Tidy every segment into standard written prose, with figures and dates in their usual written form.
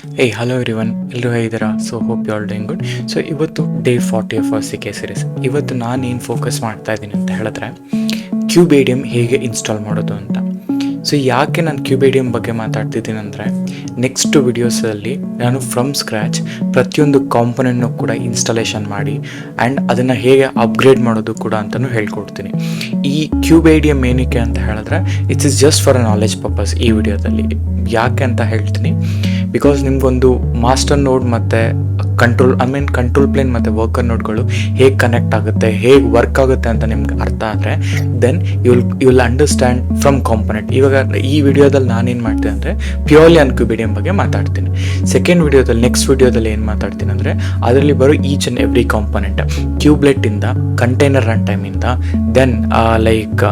Hello everyone, ಎಲ್ಲರೂ ಹೇಗಿದ್ದೀರಾ? So hope you all doing good. So ಇವತ್ತು day 40 of C K series. ಇವತ್ತು ನಾನು ಏನು ಫೋಕಸ್ ಮಾಡ್ತಾ ಇದ್ದೀನಿ ಅಂತ ಹೇಳಿದ್ರೆ ಕ್ಯೂಬೇಡಿಯಮ್ ಹೇಗೆ ಇನ್ಸ್ಟಾಲ್ ಮಾಡೋದು ಅಂತ. ಸೊ ಯಾಕೆ ನಾನು ಕ್ಯೂಬೇಡಿಯಮ್ ಬಗ್ಗೆ ಮಾತಾಡ್ತಿದ್ದೀನಿ ಅಂದರೆ, ನೆಕ್ಸ್ಟ್ ವಿಡಿಯೋಸಲ್ಲಿ ನಾನು ಫ್ರಮ್ ಸ್ಕ್ರ್ಯಾಚ್ ಪ್ರತಿಯೊಂದು ಕಾಂಪೊನೆಂಟ್ನೂ ಕೂಡ ಇನ್ಸ್ಟಾಲೇಷನ್ ಮಾಡಿ ಆ್ಯಂಡ್ ಅದನ್ನು ಹೇಗೆ ಅಪ್ಗ್ರೇಡ್ ಮಾಡೋದು ಕೂಡ ಅಂತಲೂ ಹೇಳ್ಕೊಡ್ತೀನಿ. ಈ ಕ್ಯೂಬೇಡಿಯಮ್ ಏನಕ್ಕೆ ಅಂತ ಹೇಳಿದ್ರೆ it's is just for a knowledge purpose. ಈ ವಿಡಿಯೋದಲ್ಲಿ ಯಾಕೆ ಅಂತ ಹೇಳ್ತೀನಿ, ಬಿಕಾಸ್ ನಿಮಗೊಂದು ಮಾಸ್ಟರ್ ನೋಡ್ ಮತ್ತು ಕಂಟ್ರೋಲ್ ಪ್ಲೇನ್ ಮತ್ತು ವರ್ಕರ್ ನೋಡ್ಗಳು ಹೇಗೆ ಕನೆಕ್ಟ್ ಆಗುತ್ತೆ, ಹೇಗೆ ವರ್ಕ್ ಆಗುತ್ತೆ ಅಂತ ನಿಮ್ಗೆ ಅರ್ಥ ಆದರೆ then you will understand from component. ಇವಾಗ ಈ ವಿಡಿಯೋದಲ್ಲಿ ನಾನೇನು ಮಾಡ್ತೀನಿ ಅಂದರೆ ಪ್ಯೂರ್ಲಿ ಕ್ಯೂಬೇಡಿಯಮ್ ಬಗ್ಗೆ ಮಾತಾಡ್ತೀನಿ. ನೆಕ್ಸ್ಟ್ ವಿಡಿಯೋದಲ್ಲಿ ಏನು ಮಾತಾಡ್ತೀನಿ ಅಂದರೆ ಅದರಲ್ಲಿ ಬರೋ ಈಚ್ ಆ್ಯಂಡ್ ಎವ್ರಿ ಕಾಂಪೊನೆಂಟ್, ಕ್ಯೂಬ್ಲೆಟ್ಟಿಂದ, ಕಂಟೈನರ್ ರನ್ ಟೈಮಿಂದ, ದೆನ್ ಲೈಕ್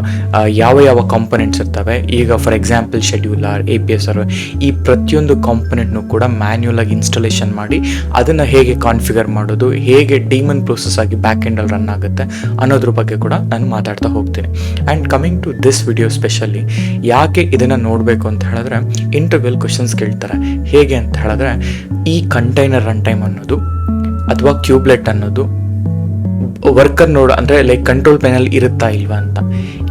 ಯಾವ ಕಾಂಪೊನೆಂಟ್ಸ್ ಇರ್ತವೆ. ಈಗ for example scheduler, API server, ಈ ಪ್ರತಿಯೊಂದು ಕಾಂಪೊನೆಂಟ್ನು ಕೂಡ ಮ್ಯಾನ್ಯುಯಲ್ ಆಗಿ ಇನ್ಸ್ಟಾಲೇಷನ್ ಮಾಡಿ ಅದನ್ನು ಹೇಗೆ ಕಾನ್ಫಿಗರ್ ಮಾಡೋದು, ಹೇಗೆ ಡೀಮನ್ ಪ್ರೋಸೆಸ್ ಆಗಿ ಬ್ಯಾಕ್ ಎಂಡಲ್ಲಿ ರನ್ ಆಗುತ್ತೆ ಅನ್ನೋದ್ರ ಬಗ್ಗೆ ಕೂಡ ನಾನು ಮಾತಾಡ್ತಾ ಹೋಗ್ತೀನಿ. And coming to this video specially ಯಾಕೆ ಇದನ್ನು ನೋಡಬೇಕು ಅಂತ ಹೇಳಿದ್ರೆ, ಇಂಟರ್ವ್ಯೂಲ್ ಕ್ವಶನ್ಸ್ ಕೇಳ್ತಾರೆ. ಹೇಗೆ ಅಂತ ಹೇಳಿದ್ರೆ, ಈ ಕಂಟೈನರ್ ರನ್ ಟೈಮ್ ಅನ್ನೋದು ಅಥವಾ ಕ್ಯೂಬ್ಲೆಟ್ ಅನ್ನೋದು ವರ್ಕರ್ ನೋಡ್ ಅಂದರೆ ಲೈಕ್ ಕಂಟ್ರೋಲ್ ಪ್ಯಾನಲ್ ಇರುತ್ತಾ ಇಲ್ವಾ ಅಂತ.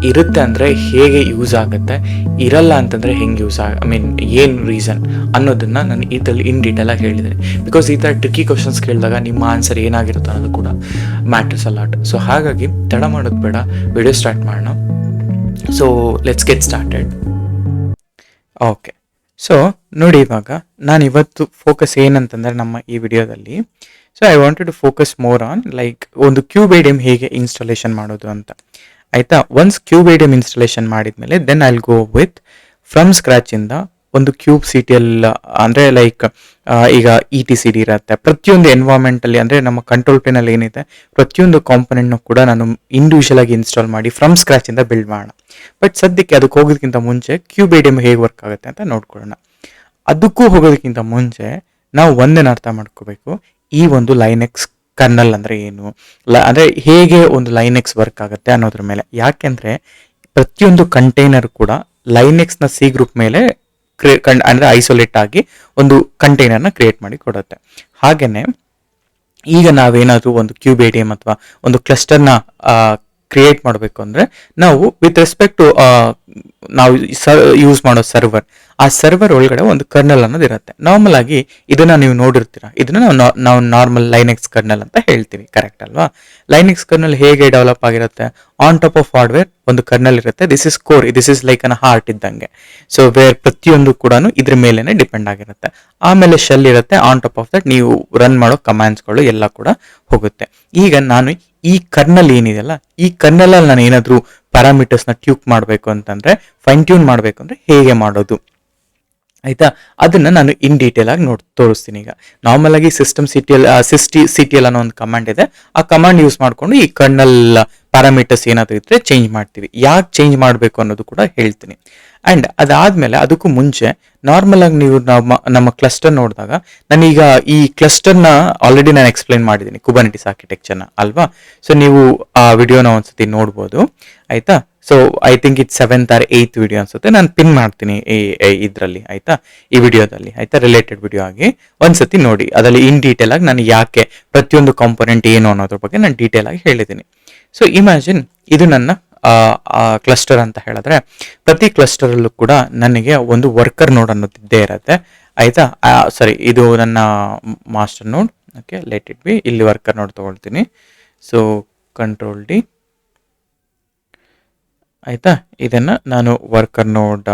ಇರುತ್ತೆ ಅಂದರೆ ಹೇಗೆ ಯೂಸ್ ಆಗುತ್ತೆ, ಇರಲ್ಲ ಅಂತಂದರೆ ಹೆಂಗೆ ಯೂಸ್ ಏನು ರೀಸನ್ ಅನ್ನೋದನ್ನು ನಾನು ಇದರಲ್ಲಿ ಇನ್ ಡೀಟೇಲಾಗಿ ಹೇಳಿದ್ದೀನಿ. ಬಿಕಾಸ್ ಈ ಥರ ಟ್ರಿಕ್ಕಿ ಕ್ವಶನ್ಸ್ ಕೇಳಿದಾಗ ನಿಮ್ಮ ಆನ್ಸರ್ ಏನಾಗಿರುತ್ತೆ ಅನ್ನೋದು ಕೂಡ ಮ್ಯಾಟರ್ಸ್ ಅಲಾಟ್. ಸೊ ಹಾಗಾಗಿ ತಡ ಮಾಡೋದು ಬೇಡ, ವಿಡಿಯೋ ಸ್ಟಾರ್ಟ್ ಮಾಡೋಣ. So let's get started. Okay, so ನೋಡಿ, ಇವಾಗ ನಾನು ಇವತ್ತು ಫೋಕಸ್ ಏನಂತಂದರೆ ನಮ್ಮ ಈ ವಿಡಿಯೋದಲ್ಲಿ, so I wanted to focus more on like ಒಂದು ಕ್ಯೂಬೇಡಿಯಮ್ ಹೇಗೆ ಇನ್ಸ್ಟಾಲೇಷನ್ ಮಾಡೋದು ಅಂತ. ಆಯಿತಾ? ಒನ್ಸ್ ಕ್ಯೂಬೇಡಿಯಮ್ ಇನ್ಸ್ಟಾಲೇಷನ್ ಮಾಡಿದ್ಮೇಲೆ then I will go with from ಸ್ಕ್ರ್ಯಾಚಿಂದ ಒಂದು ಕ್ಯೂಬ್ CTL ಅಂದರೆ ಲೈಕ್ ಈಗ ETCD ಇರುತ್ತೆ. ಪ್ರತಿಯೊಂದು ಎನ್ವೈರ್ಮೆಂಟಲ್ಲಿ ಅಂದರೆ ನಮ್ಮ ಕಂಟ್ರೋಲ್ ಪ್ಲೇನಲ್ಲಿ ಏನಿದೆ ಪ್ರತಿಯೊಂದು ಕಾಂಪೊನೆಂಟ್ನು ಕೂಡ ನಾನು ಇಂಡಿವಿಜುವಲ್ ಆಗಿ ಇನ್ಸ್ಟಾಲ್ ಮಾಡಿ ಫ್ರಮ್ ಸ್ಕ್ರ್ಯಾಚಿಂದ ಬಿಲ್ಡ್ ಮಾಡೋಣ. ಬಟ್ ಸದ್ಯಕ್ಕೆ ಅದಕ್ಕೆ ಹೋಗೋದಕ್ಕಿಂತ ಮುಂಚೆ ಕ್ಯೂಬೇಡಿಯಮ್ ಹೇಗೆ ವರ್ಕ್ ಆಗುತ್ತೆ ಅಂತ ನೋಡ್ಕೊಳ್ಳೋಣ. ಅದಕ್ಕೂ ಹೋಗೋದಕ್ಕಿಂತ ಮುಂಚೆ ನಾವು ಒಂದೇನು ಅರ್ಥ ಮಾಡ್ಕೋಬೇಕು, ಈ ಒಂದು ಲೈನೆಕ್ಸ್ ಕರ್ನಲ್ ಅಂದರೆ ಏನು, ಅಂದರೆ ಹೇಗೆ ಒಂದು ಲೈನೆಕ್ಸ್ ವರ್ಕ್ ಆಗುತ್ತೆ ಅನ್ನೋದ್ರ ಮೇಲೆ. ಯಾಕೆಂದರೆ ಪ್ರತಿಯೊಂದು ಕಂಟೈನರ್ ಕೂಡ ಲೈನೆಕ್ಸ್ನ C ಗ್ರೂಪ್ ಮೇಲೆ ಅಂದರೆ ಐಸೋಲೇಟ್ ಆಗಿ ಒಂದು ಕಂಟೈನರ್ನ ಕ್ರಿಯೇಟ್ ಮಾಡಿ ಕೊಡುತ್ತೆ. ಹಾಗೆಯೇ ಈಗ ನಾವೇನಾದರೂ ಒಂದು ಕ್ಯೂಬೇಡಿಯಮ್ ಅಥವಾ ಒಂದು ಕ್ಲಸ್ಟರ್ನ ಕ್ರಿಯೇಟ್ ಮಾಡಬೇಕು ಅಂದರೆ ನಾವು ವಿತ್ ರೆಸ್ಪೆಕ್ಟ್ ಟು ನಾವು ಯೂಸ್ ಮಾಡೋ ಸರ್ವರ್, ಆ ಸರ್ವರ್ ಒಳಗಡೆ ಒಂದು ಕರ್ನಲ್ ಅನ್ನೋದು ಇರುತ್ತೆ. ನಾರ್ಮಲ್ ಆಗಿ ಇದನ್ನು ನೀವು ನೋಡಿರ್ತೀರ, ಇದನ್ನು ನಾವು ನಾರ್ಮಲ್ ಲೈನೆಕ್ಸ್ ಕರ್ನಲ್ ಅಂತ ಹೇಳ್ತೀವಿ, ಕರೆಕ್ಟ್ ಅಲ್ವಾ? ಲೈನೆಕ್ಸ್ ಕರ್ನಲ್ ಹೇಗೆ ಡೆವಲಪ್ ಆಗಿರುತ್ತೆ, ಆನ್ ಟಾಪ್ ಆಫ್ ಹಾರ್ಡ್ವೇರ್ ಒಂದು ಕರ್ನಲ್ ಇರುತ್ತೆ. This is core, this is like an heart ಇದ್ದಂಗೆ. ಸೊ ವೇರ್ ಪ್ರತಿಯೊಂದು ಕೂಡ ಇದ್ರ ಮೇಲೇನೆ ಡಿಪೆಂಡ್ ಆಗಿರುತ್ತೆ. ಆಮೇಲೆ ಶೆಲ್ ಇರುತ್ತೆ, ಆನ್ ಟಾಪ್ ಆಫ್ ದಟ್ ನೀವು ರನ್ ಮಾಡೋ ಕಮಾಂಡ್ಸ್ಗಳು ಎಲ್ಲ ಕೂಡ ಹೋಗುತ್ತೆ. ಈಗ ನಾನು ಈ ಕರ್ನಲ್ ಏನಿದೆಯಲ್ಲ, ಈ ಕರ್ನಲಲ್ಲಿ ನಾನು ಏನಾದರೂ ಪ್ಯಾರಾಮೀಟರ್ಸ್ನ ಟ್ಯೂಕ್ ಮಾಡಬೇಕು ಅಂತಂದರೆ, ಫೈನ್ ಟ್ಯೂನ್ ಮಾಡಬೇಕು ಅಂದರೆ ಹೇಗೆ ಮಾಡೋದು, ಆಯಿತಾ? ಅದನ್ನು ನಾನು ಇನ್ ಡೀಟೇಲ್ ಆಗಿ ತೋರಿಸ್ತೀನಿ. ಈಗ ನಾರ್ಮಲ್ ಆಗಿ CTL ಅನ್ನೋ ಒಂದು ಕಮಾಂಡ್ ಇದೆ. ಆ ಕಮಾಂಡ್ ಯೂಸ್ ಮಾಡಿಕೊಂಡು ಈ ಕರ್ನಲ್ ಪ್ಯಾರಾಮೀಟರ್ಸ್ ಏನಾದರೂ ಇದ್ದರೆ ಚೇಂಜ್ ಮಾಡ್ತೀವಿ. ಯಾಕೆ ಚೇಂಜ್ ಮಾಡಬೇಕು ಅನ್ನೋದು ಕೂಡ ಹೇಳ್ತೀನಿ. ಆ್ಯಂಡ್ ಅದಾದಮೇಲೆ ಅದಕ್ಕೂ ಮುಂಚೆ ನಾರ್ಮಲ್ ಆಗಿ ನೀವು ನಮ್ಮ ಕ್ಲಸ್ಟರ್ ನೋಡಿದಾಗ, ನಾನೀಗ ಈ ಕ್ಲಸ್ಟರ್ನ ಆಲ್ರೆಡಿ ನಾನು ಎಕ್ಸ್ಪ್ಲೈನ್ ಮಾಡಿದ್ದೀನಿ, ಕುಬರ್ನೆಟಿಸ್ ಆರ್ಕಿಟೆಕ್ಚರ್ನ ಅಲ್ವಾ? ಸೊ ನೀವು ಆ ವಿಡಿಯೋನ ಒಂದ್ಸತಿ ನೋಡ್ಬೋದು, ಆಯಿತಾ? So I think it's 7th or 8th video ಅನ್ಸುತ್ತೆ. ನಾನು ಪಿನ್ ಮಾಡ್ತೀನಿ ಇದರಲ್ಲಿ, ಆಯಿತಾ? ಈ ವಿಡಿಯೋದಲ್ಲಿ, ಆಯಿತಾ? ರಿಲೇಟೆಡ್ ವಿಡಿಯೋ ಆಗಿ ಒಂದ್ಸತಿ ನೋಡಿ. ಅದರಲ್ಲಿ ಇನ್ ಡೀಟೇಲ್ ಆಗಿ ನಾನು ಯಾಕೆ ಪ್ರತಿಯೊಂದು ಕಾಂಪೊನೆಂಟ್ ಏನು ಅನ್ನೋದ್ರ ಬಗ್ಗೆ ನಾನು ಡೀಟೇಲ್ ಆಗಿ ಹೇಳಿದ್ದೀನಿ. ಸೊ ಇಮ್ಯಾಜಿನ್ ಇದು ನನ್ನ ಕ್ಲಸ್ಟರ್ ಅಂತ ಹೇಳಿದ್ರೆ, ಪ್ರತಿ ಕ್ಲಸ್ಟರಲ್ಲೂ ಕೂಡ ನನಗೆ ಒಂದು ವರ್ಕರ್ ನೋಡ್ ಅನ್ನೋದಿದ್ದೇ ಇರುತ್ತೆ, ಆಯಿತಾ? ಸರಿ, ಇದು ನನ್ನ ಮಾಸ್ಟರ್ ನೋಡ್. Okay, let it be. ಇಲ್ಲಿ ವರ್ಕರ್ ನೋಡ್ ತೊಗೊಳ್ತೀನಿ. ಸೊ ಕಂಟ್ರೋಲ್ D, ಆಯಿತಾ? ಇದನ್ನು ನಾನು ವರ್ಕರ್ ನೋಡ್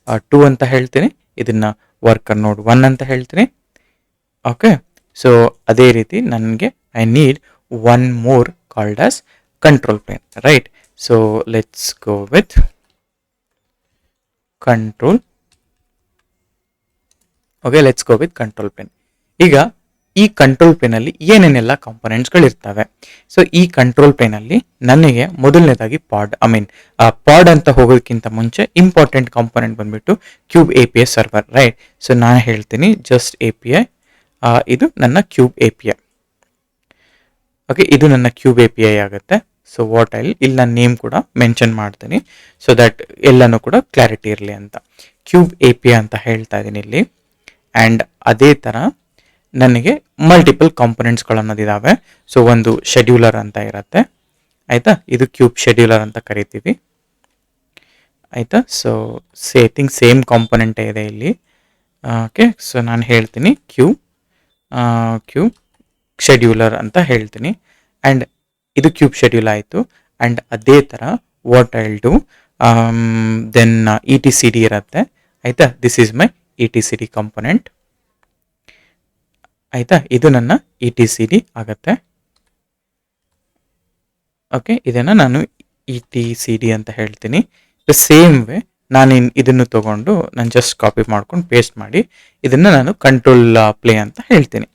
2 ಅಂತ ಹೇಳ್ತೀನಿ, ಇದನ್ನು ವರ್ಕರ್ ನೋಡ್ 1 ಅಂತ ಹೇಳ್ತೀನಿ. ಓಕೆ, ಸೊ ಅದೇ ರೀತಿ ನನಗೆ I need one more called as control plane, right? So let's go with control. Okay, let's go with control plane. ಈಗ ಈ ಕಂಟ್ರೋಲ್ ಪ್ಲೇನಲ್ಲಿ ಏನೇನೆಲ್ಲ ಕಾಂಪೊನೆಂಟ್ಸ್ಗಳಿರ್ತವೆ. ಸೊ ಈ ಕಂಟ್ರೋಲ್ ಪ್ಲೇನಲ್ಲಿ ನನಗೆ ಮೊದಲನೇದಾಗಿ ಪಾಡ್ ಅಂತ ಹೋಗೋದಕ್ಕಿಂತ ಮುಂಚೆ ಇಂಪಾರ್ಟೆಂಟ್ ಕಾಂಪೊನೆಂಟ್ ಬಂದ್ಬಿಟ್ಟು cube API server, right? So ನಾನು ಹೇಳ್ತೀನಿ ಜಸ್ಟ್ API. ಇದು ನನ್ನ ಕ್ಯೂಬ್ API. ಓಕೆ, ಇದು ನನ್ನ ಕ್ಯೂಬ್ API ಆಗುತ್ತೆ. ಸೊ ಇಲ್ಲಿ ನಾನು ನೇಮ್ ಕೂಡ ಮೆನ್ಷನ್ ಮಾಡ್ತೀನಿ, ಸೊ ದಟ್ ಎಲ್ಲನೂ ಕೂಡ ಕ್ಲಾರಿಟಿ ಇರಲಿ ಅಂತ. ಕ್ಯೂಬ್ API ಅಂತ ಹೇಳ್ತಾ ಇದ್ದೀನಿ ಇಲ್ಲಿ. ಆ್ಯಂಡ್ ಅದೇ ಥರ ನನಗೆ ಮಲ್ಟಿಪಲ್ ಕಾಂಪೊನೆಂಟ್ಸ್ಗಳು ಅನ್ನೋದಿದ್ದಾವೆ. ಸೊ ಒಂದು ಶೆಡ್ಯೂಲರ್ ಅಂತ ಇರುತ್ತೆ, ಆಯಿತಾ, ಇದು ಕ್ಯೂಬ್ ಶೆಡ್ಯೂಲರ್ ಅಂತ ಕರಿತೀವಿ, ಆಯಿತಾ. ಸೊ ಐ ಥಿಂಕ್ ಸೇಮ್ ಕಾಂಪೊನೆಂಟೇ ಇದೆ ಇಲ್ಲಿ. ಓಕೆ, ಸೊ ನಾನು ಹೇಳ್ತೀನಿ ಕ್ಯೂಬ್ ಶೆಡ್ಯೂಲರ್ ಅಂತ ಹೇಳ್ತೀನಿ. ಆ್ಯಂಡ್ ಇದು ಕ್ಯೂಬ್ ಶೆಡ್ಯೂಲ್ ಆಯಿತು. ಆ್ಯಂಡ್ ಅದೇ ಥರ what I will do, then E T C D ಇರುತ್ತೆ, ಆಯಿತಾ. This is my E T C D component, ಆಯಿತಾ. ಇದು ನನ್ನ ಇ ಟಿ ಸಿ ಡಿ ಆಗುತ್ತೆ. ಓಕೆ, ಇದನ್ನು ನಾನು ಇ ಟಿ ಸಿ ಡಿ ಅಂತ ಹೇಳ್ತೀನಿ. ದ ಸೇಮ್ ವೇ ನಾನು ಇದನ್ನು ತೊಗೊಂಡು ನಾನು ಜಸ್ಟ್ ಕಾಪಿ ಮಾಡ್ಕೊಂಡು ಪೇಸ್ಟ್ ಮಾಡಿ ಇದನ್ನು ನಾನು ಕಂಟ್ರೋಲ್ ಪ್ಲೇ ಅಂತ ಹೇಳ್ತೀನಿ.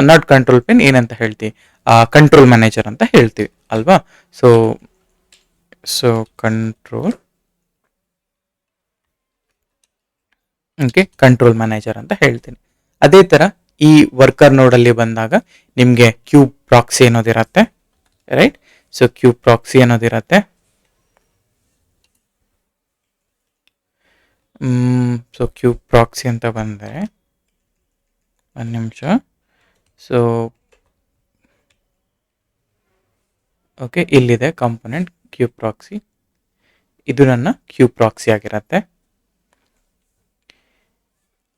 ನಾಟ್ ಕಂಟ್ರೋಲ್ ಪ್ಲೇನ್, ಏನಂತ ಹೇಳ್ತೀವಿ, ಕಂಟ್ರೋಲ್ ಮ್ಯಾನೇಜರ್ ಅಂತ ಹೇಳ್ತೀವಿ ಅಲ್ವಾ. So control, okay, control manager ಅಂತ ಹೇಳ್ತೀನಿ. ಅದೇ ಥರ ಈ ವರ್ಕರ್ ನೋಡಲ್ಲಿ ಬಂದಾಗ ನಿಮಗೆ ಕ್ಯೂಬ್ ಪ್ರಾಕ್ಸಿ ಅನ್ನೋದಿರುತ್ತೆ, ರೈಟ್. ಸೊ ಕ್ಯೂಬ್ ಪ್ರಾಕ್ಸಿ ಅನ್ನೋದಿರುತ್ತೆ. ಸೊ ಕ್ಯೂಬ್ ಪ್ರಾಕ್ಸಿ ಅಂತ ಬಂದರೆ ಒಂದು ನಿಮಿಷ. ಸೊ ಓಕೆ, ಇಲ್ಲಿದೆ ಕಾಂಪೊನೆಂಟ್ ಕ್ಯೂಬ್ ಪ್ರಾಕ್ಸಿ, ಇದು ನನ್ನ ಕ್ಯೂಬ್ ಪ್ರಾಕ್ಸಿ ಆಗಿರುತ್ತೆ.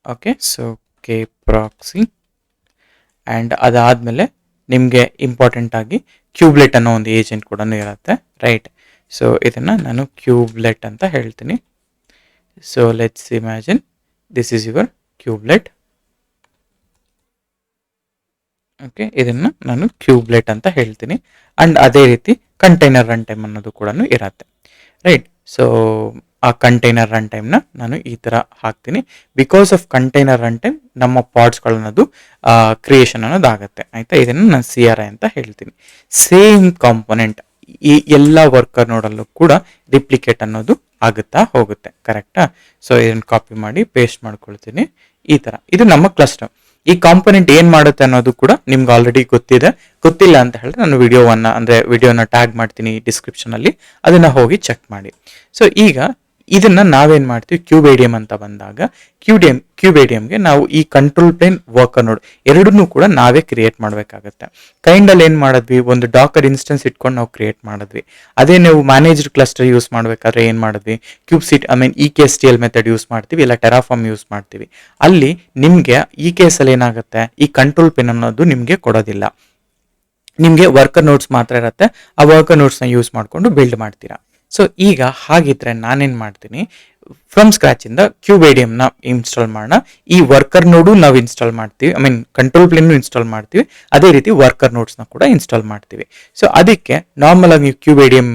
Okay, so K proxy. And ಅದಾದಮೇಲೆ ನಿಮಗೆ ಇಂಪಾರ್ಟೆಂಟ್ ಆಗಿ ಕ್ಯೂಬ್ಲೆಟ್ ಅನ್ನೋ ಒಂದು ಏಜೆಂಟ್ ಕೂಡ ಇರುತ್ತೆ, ರೈಟ್. ಸೊ ಇದನ್ನು ನಾನು ಕ್ಯೂಬ್ಲೆಟ್ ಅಂತ ಹೇಳ್ತೀನಿ. So let's imagine this is your kubelet. Okay, ಇದನ್ನು ನಾನು ಕ್ಯೂಬ್ಲೆಟ್ ಅಂತ ಹೇಳ್ತೀನಿ. ಆ್ಯಂಡ್ ಅದೇ ರೀತಿ ಕಂಟೈನರ್ ರನ್ ಟೈಮ್ ಅನ್ನೋದು ಕೂಡ ಇರುತ್ತೆ, ರೈಟ್. ಸೊ ಆ ಕಂಟೈನರ್ ರನ್ ಟೈಮ್ನ ನಾನು ಈ ಥರ ಹಾಕ್ತೀನಿ. Because of container run time ನಮ್ಮ ಪಾಡ್ಸ್ಗಳನ್ನೋದು ಕ್ರಿಯೇಷನ್ ಅನ್ನೋದಾಗುತ್ತೆ, ಆಯಿತಾ. ಇದನ್ನು ನಾನು CRI ಅಂತ ಹೇಳ್ತೀನಿ. ಸೇಮ್ ಕಾಂಪೊನೆಂಟ್ ಈ ಎಲ್ಲ ವರ್ಕರ್ ನೋಡಲ್ಲೂ ಕೂಡ ರಿಪ್ಲಿಕೇಟ್ ಅನ್ನೋದು ಆಗುತ್ತಾ ಹೋಗುತ್ತೆ, ಕರೆಕ್ಟಾ. ಸೊ ಇದನ್ನು ಕಾಪಿ ಮಾಡಿ ಪೇಸ್ಟ್ ಮಾಡ್ಕೊಳ್ತೀನಿ ಈ ಥರ. ಇದು ನಮ್ಮ ಕ್ಲಸ್ಟರ್. ಈ ಕಾಂಪೊನೆಂಟ್ ಏನು ಮಾಡುತ್ತೆ ಅನ್ನೋದು ಕೂಡ ನಿಮ್ಗೆ ಆಲ್ರೆಡಿ ಗೊತ್ತಿಲ್ಲ ಅಂತ ಹೇಳಿದ್ರೆ ನಾನು ವಿಡಿಯೋನ ಟ್ಯಾಗ್ ಮಾಡ್ತೀನಿ ಡಿಸ್ಕ್ರಿಪ್ಷನಲ್ಲಿ, ಅದನ್ನು ಹೋಗಿ ಚೆಕ್ ಮಾಡಿ. ಸೊ ಈಗ ಇದನ್ನು ನಾವೇನು ಮಾಡ್ತೀವಿ, ಕ್ಯೂಬೇಡಿಯಂ ಅಂತ ಬಂದಾಗ ಕ್ಯೂಬೇಡಿಯಂಗೆ ನಾವು ಈ ಕಂಟ್ರೋಲ್ ಪ್ಲೇನ್ ವರ್ಕರ್ ನೋಡ್ ಎರಡನ್ನೂ ಕೂಡ ನಾವೇ ಕ್ರಿಯೇಟ್ ಮಾಡಬೇಕಾಗತ್ತೆ. ಕೈಂಡಲ್ಲಿ ಏನು ಮಾಡಿದ್ವಿ, ಒಂದು ಡಾಕರ್ ಇನ್ಸ್ಟೆನ್ಸ್ ಇಟ್ಕೊಂಡು ನಾವು ಕ್ರಿಯೇಟ್ ಮಾಡಿದ್ವಿ. ಅದೇ ನೀವು ಮ್ಯಾನೇಜ್ಡ್ ಕ್ಲಸ್ಟರ್ ಯೂಸ್ ಮಾಡಬೇಕಾದ್ರೆ ಏನು ಮಾಡಿದ್ವಿ, EKSTL ಮೆಥಡ್ ಯೂಸ್ ಮಾಡ್ತೀವಿ, ಇಲ್ಲ ಟೆರಾಫಾರ್ಮ್ ಯೂಸ್ ಮಾಡ್ತೀವಿ. ಅಲ್ಲಿ ನಿಮಗೆ ಈ ಕೇಸಲ್ಲಿ ಏನಾಗುತ್ತೆ, ಈ ಕಂಟ್ರೋಲ್ ಪ್ಲೇನ್ ಅನ್ನೋದು ನಿಮಗೆ ಕೊಡೋದಿಲ್ಲ, ನಿಮಗೆ ವರ್ಕರ್ ನೋಟ್ಸ್ ಮಾತ್ರ ಇರುತ್ತೆ. ಆ ವರ್ಕರ್ ನೋಟ್ಸ್ನ ಯೂಸ್ ಮಾಡಿಕೊಂಡು ಬಿಲ್ಡ್ ಮಾಡ್ತೀರಾ. ಸೊ ಈಗ ಹಾಗಿದ್ರೆ ನಾನೇನು ಮಾಡ್ತೀನಿ, ಫ್ರಮ್ ಸ್ಕ್ರಾಚಿಂದ ಕ್ಯೂಬೇಡಿಯಂನ ಇನ್ಸ್ಟಾಲ್ ಮಾಡೋಣ. ಈ ವರ್ಕರ್ ನೋಡು ನಾವು ಇನ್ಸ್ಟಾಲ್ ಮಾಡ್ತೀವಿ, ಕಂಟ್ರೋಲ್ ಪ್ಲೇನ್ ಇನ್ಸ್ಟಾಲ್ ಮಾಡ್ತೀವಿ, ಅದೇ ರೀತಿ ವರ್ಕರ್ ನೋಟ್ಸ್ನ ಕೂಡ ಇನ್ಸ್ಟಾಲ್ ಮಾಡ್ತೀವಿ. ಸೊ ಅದಕ್ಕೆ ನಾರ್ಮಲ್ ಆಗಿ ನೀವು ಕ್ಯೂಬೇಡಿಯಂ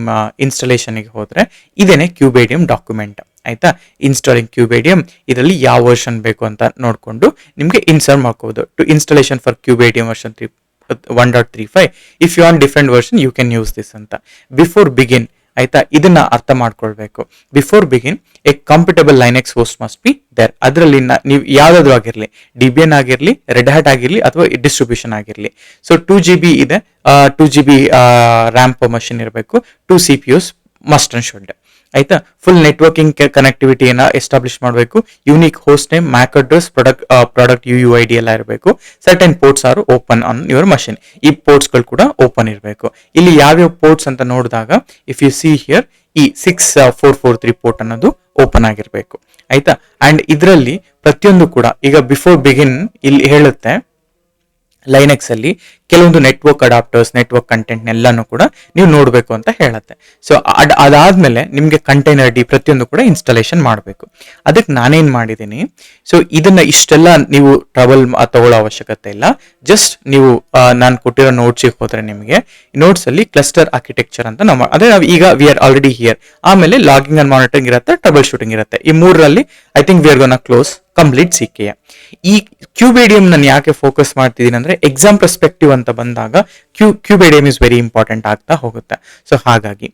ಇನ್ಸ್ಟಾಲೇಷನ್ಗೆ ಹೋದರೆ ಇದೇನೆ ಕ್ಯೂಬೇಡಿಯಂ ಡಾಕ್ಯುಮೆಂಟ್, ಆಯಿತಾ. ಇನ್ಸ್ಟಾಲಿಂಗ್ ಕ್ಯೂಬೇಡಿಯಂ, ಇದರಲ್ಲಿ ಯಾವ ವರ್ಷನ್ ಬೇಕು ಅಂತ ನೋಡಿಕೊಂಡು ನಿಮಗೆ ಇನ್ಸ್ಟಾಲ್ ಮಾಡ್ಕೋಬೋದು. To installation for kubeadm version 1.35. If you on different version you can use this ಅಂತ. ಬಿಫೋರ್ ಬಿಗಿನ್, ಆಯಿತಾ, ಇದನ್ನ ಅರ್ಥ ಮಾಡ್ಕೊಳ್ಬೇಕು. Before begin a comfortable Linux host must be there. ಅದರಲ್ಲಿ ನೀವು ಯಾವುದಾದ್ರೂ ಆಗಿರಲಿ, DBN ಆಗಿರಲಿ, ರೆಡ್ ಹ್ಯಾಟ್ ಆಗಿರಲಿ, ಅಥವಾ ಡಿಸ್ಟ್ರಿಬ್ಯೂಷನ್ ಆಗಿರಲಿ. ಸೊ 2 GB ಇದೆ, 2 GB ರ್ಯಾಮ್ ಪರ್ ಮಷಿನ್ ಇರಬೇಕು, 2 CPUs ಮಸ್ಟ್ ಅಂಡ್ ಶುಡ್, ಆಯಿತಾ. ಫುಲ್ ನೆಟ್ವರ್ಕಿಂಗ್ ಕನೆಕ್ಟಿವಿಟಿಯನ್ನು ಎಸ್ಟಾಬ್ಲಿಷ್ ಮಾಡಬೇಕು. Unique host name, MAC address, product UUID ಎಲ್ಲ ಇರಬೇಕು. Certain ports are open on your machine. ಈ ಪೋರ್ಟ್ಸ್ಗಳು ಕೂಡ ಓಪನ್ ಇರಬೇಕು. ಇಲ್ಲಿ ಯಾವ್ಯಾವ ಪೋರ್ಟ್ಸ್ ಅಂತ ನೋಡಿದಾಗ ಇಫ್ ಯು ಸಿ ಹಿಯರ್, ಈ 6443 ಪೋರ್ಟ್ ಅನ್ನೋದು ಓಪನ್ ಆಗಿರಬೇಕು, ಆಯಿತಾ. ಆ್ಯಂಡ್ ಇದರಲ್ಲಿ ಪ್ರತಿಯೊಂದು ಕೂಡ ಈಗ ಬಿಫೋರ್ ಬಿಗಿನ್ ಇಲ್ಲಿ ಹೇಳುತ್ತೆ, ಲೈನೆಕ್ಸ್ ಅಲ್ಲಿ ಕೆಲವೊಂದು ನೆಟ್ವರ್ಕ್ ಅಡಾಪ್ಟರ್ಸ್, ನೆಟ್ವರ್ಕ್ ಕಂಟೆಂಟ್ ಎಲ್ಲಾನು ಕೂಡ ನೀವು ನೋಡಬೇಕು ಅಂತ ಹೇಳುತ್ತೆ. ಸೊ ಅದಾದ್ಮೇಲೆ ನಿಮಗೆ ಕಂಟೈನರ್ ಡಿ ಪ್ರತಿಯೊಂದು ಕೂಡ ಇನ್ಸ್ಟಾಲೇಷನ್ ಮಾಡಬೇಕು. ಅದಕ್ಕೆ ನಾನೇನು ಮಾಡಿದ್ದೀನಿ, ಸೊ ಇದನ್ನ ಇಷ್ಟೆಲ್ಲ ನೀವು ಟ್ರಬಲ್ ತಗೊಳ್ಳೋ ಅವಶ್ಯಕತೆ ಇಲ್ಲ. ಜಸ್ಟ್ ನೀವು ನಾನು ಕೊಟ್ಟಿರೋ ನೋಟ್ಸಿಗೆ ಹೋದ್ರೆ ನಿಮಗೆ ನೋಟ್ಸ್ ಅಲ್ಲಿ ಕ್ಲಸ್ಟರ್ ಆರ್ಕಿಟೆಕ್ಚರ್ ಅಂತ ನಾವು ಈಗ ವಿ ಆರ್ ಆಲ್ರೆಡಿ ಹಿಯರ್. ಆಮೇಲೆ ಲಾಗಿಂಗ್ ಅಂಡ್ ಮಾನಿಟರಿಂಗ್ ಇರುತ್ತೆ, ಟ್ರಬಲ್ ಶೂಟಿಂಗ್ ಇರುತ್ತೆ. ಈ ಮೂರರಲ್ಲಿ I think we are gonna close complete CKA. ಈ ಕ್ಯೂಬೇಡಿಯಂ ನಾನು ಯಾಕೆ ಫೋಕಸ್ ಮಾಡ್ತಿದ್ದೀನಿ ಅಂದ್ರೆ ಎಕ್ಸಾಮ್ ಪರ್ಸ್ಪೆಕ್ಟಿವ್ ಅಂತ ಬಂದಾಗ ಕ್ಯೂಬೇಡಿಯಂ ಇಸ್ ವೆರಿ ಇಂಪಾರ್ಟೆಂಟ್ ಆಗ್ತಾ ಹೋಗುತ್ತೆ. ಸೊ ಹಾಗಾಗಿ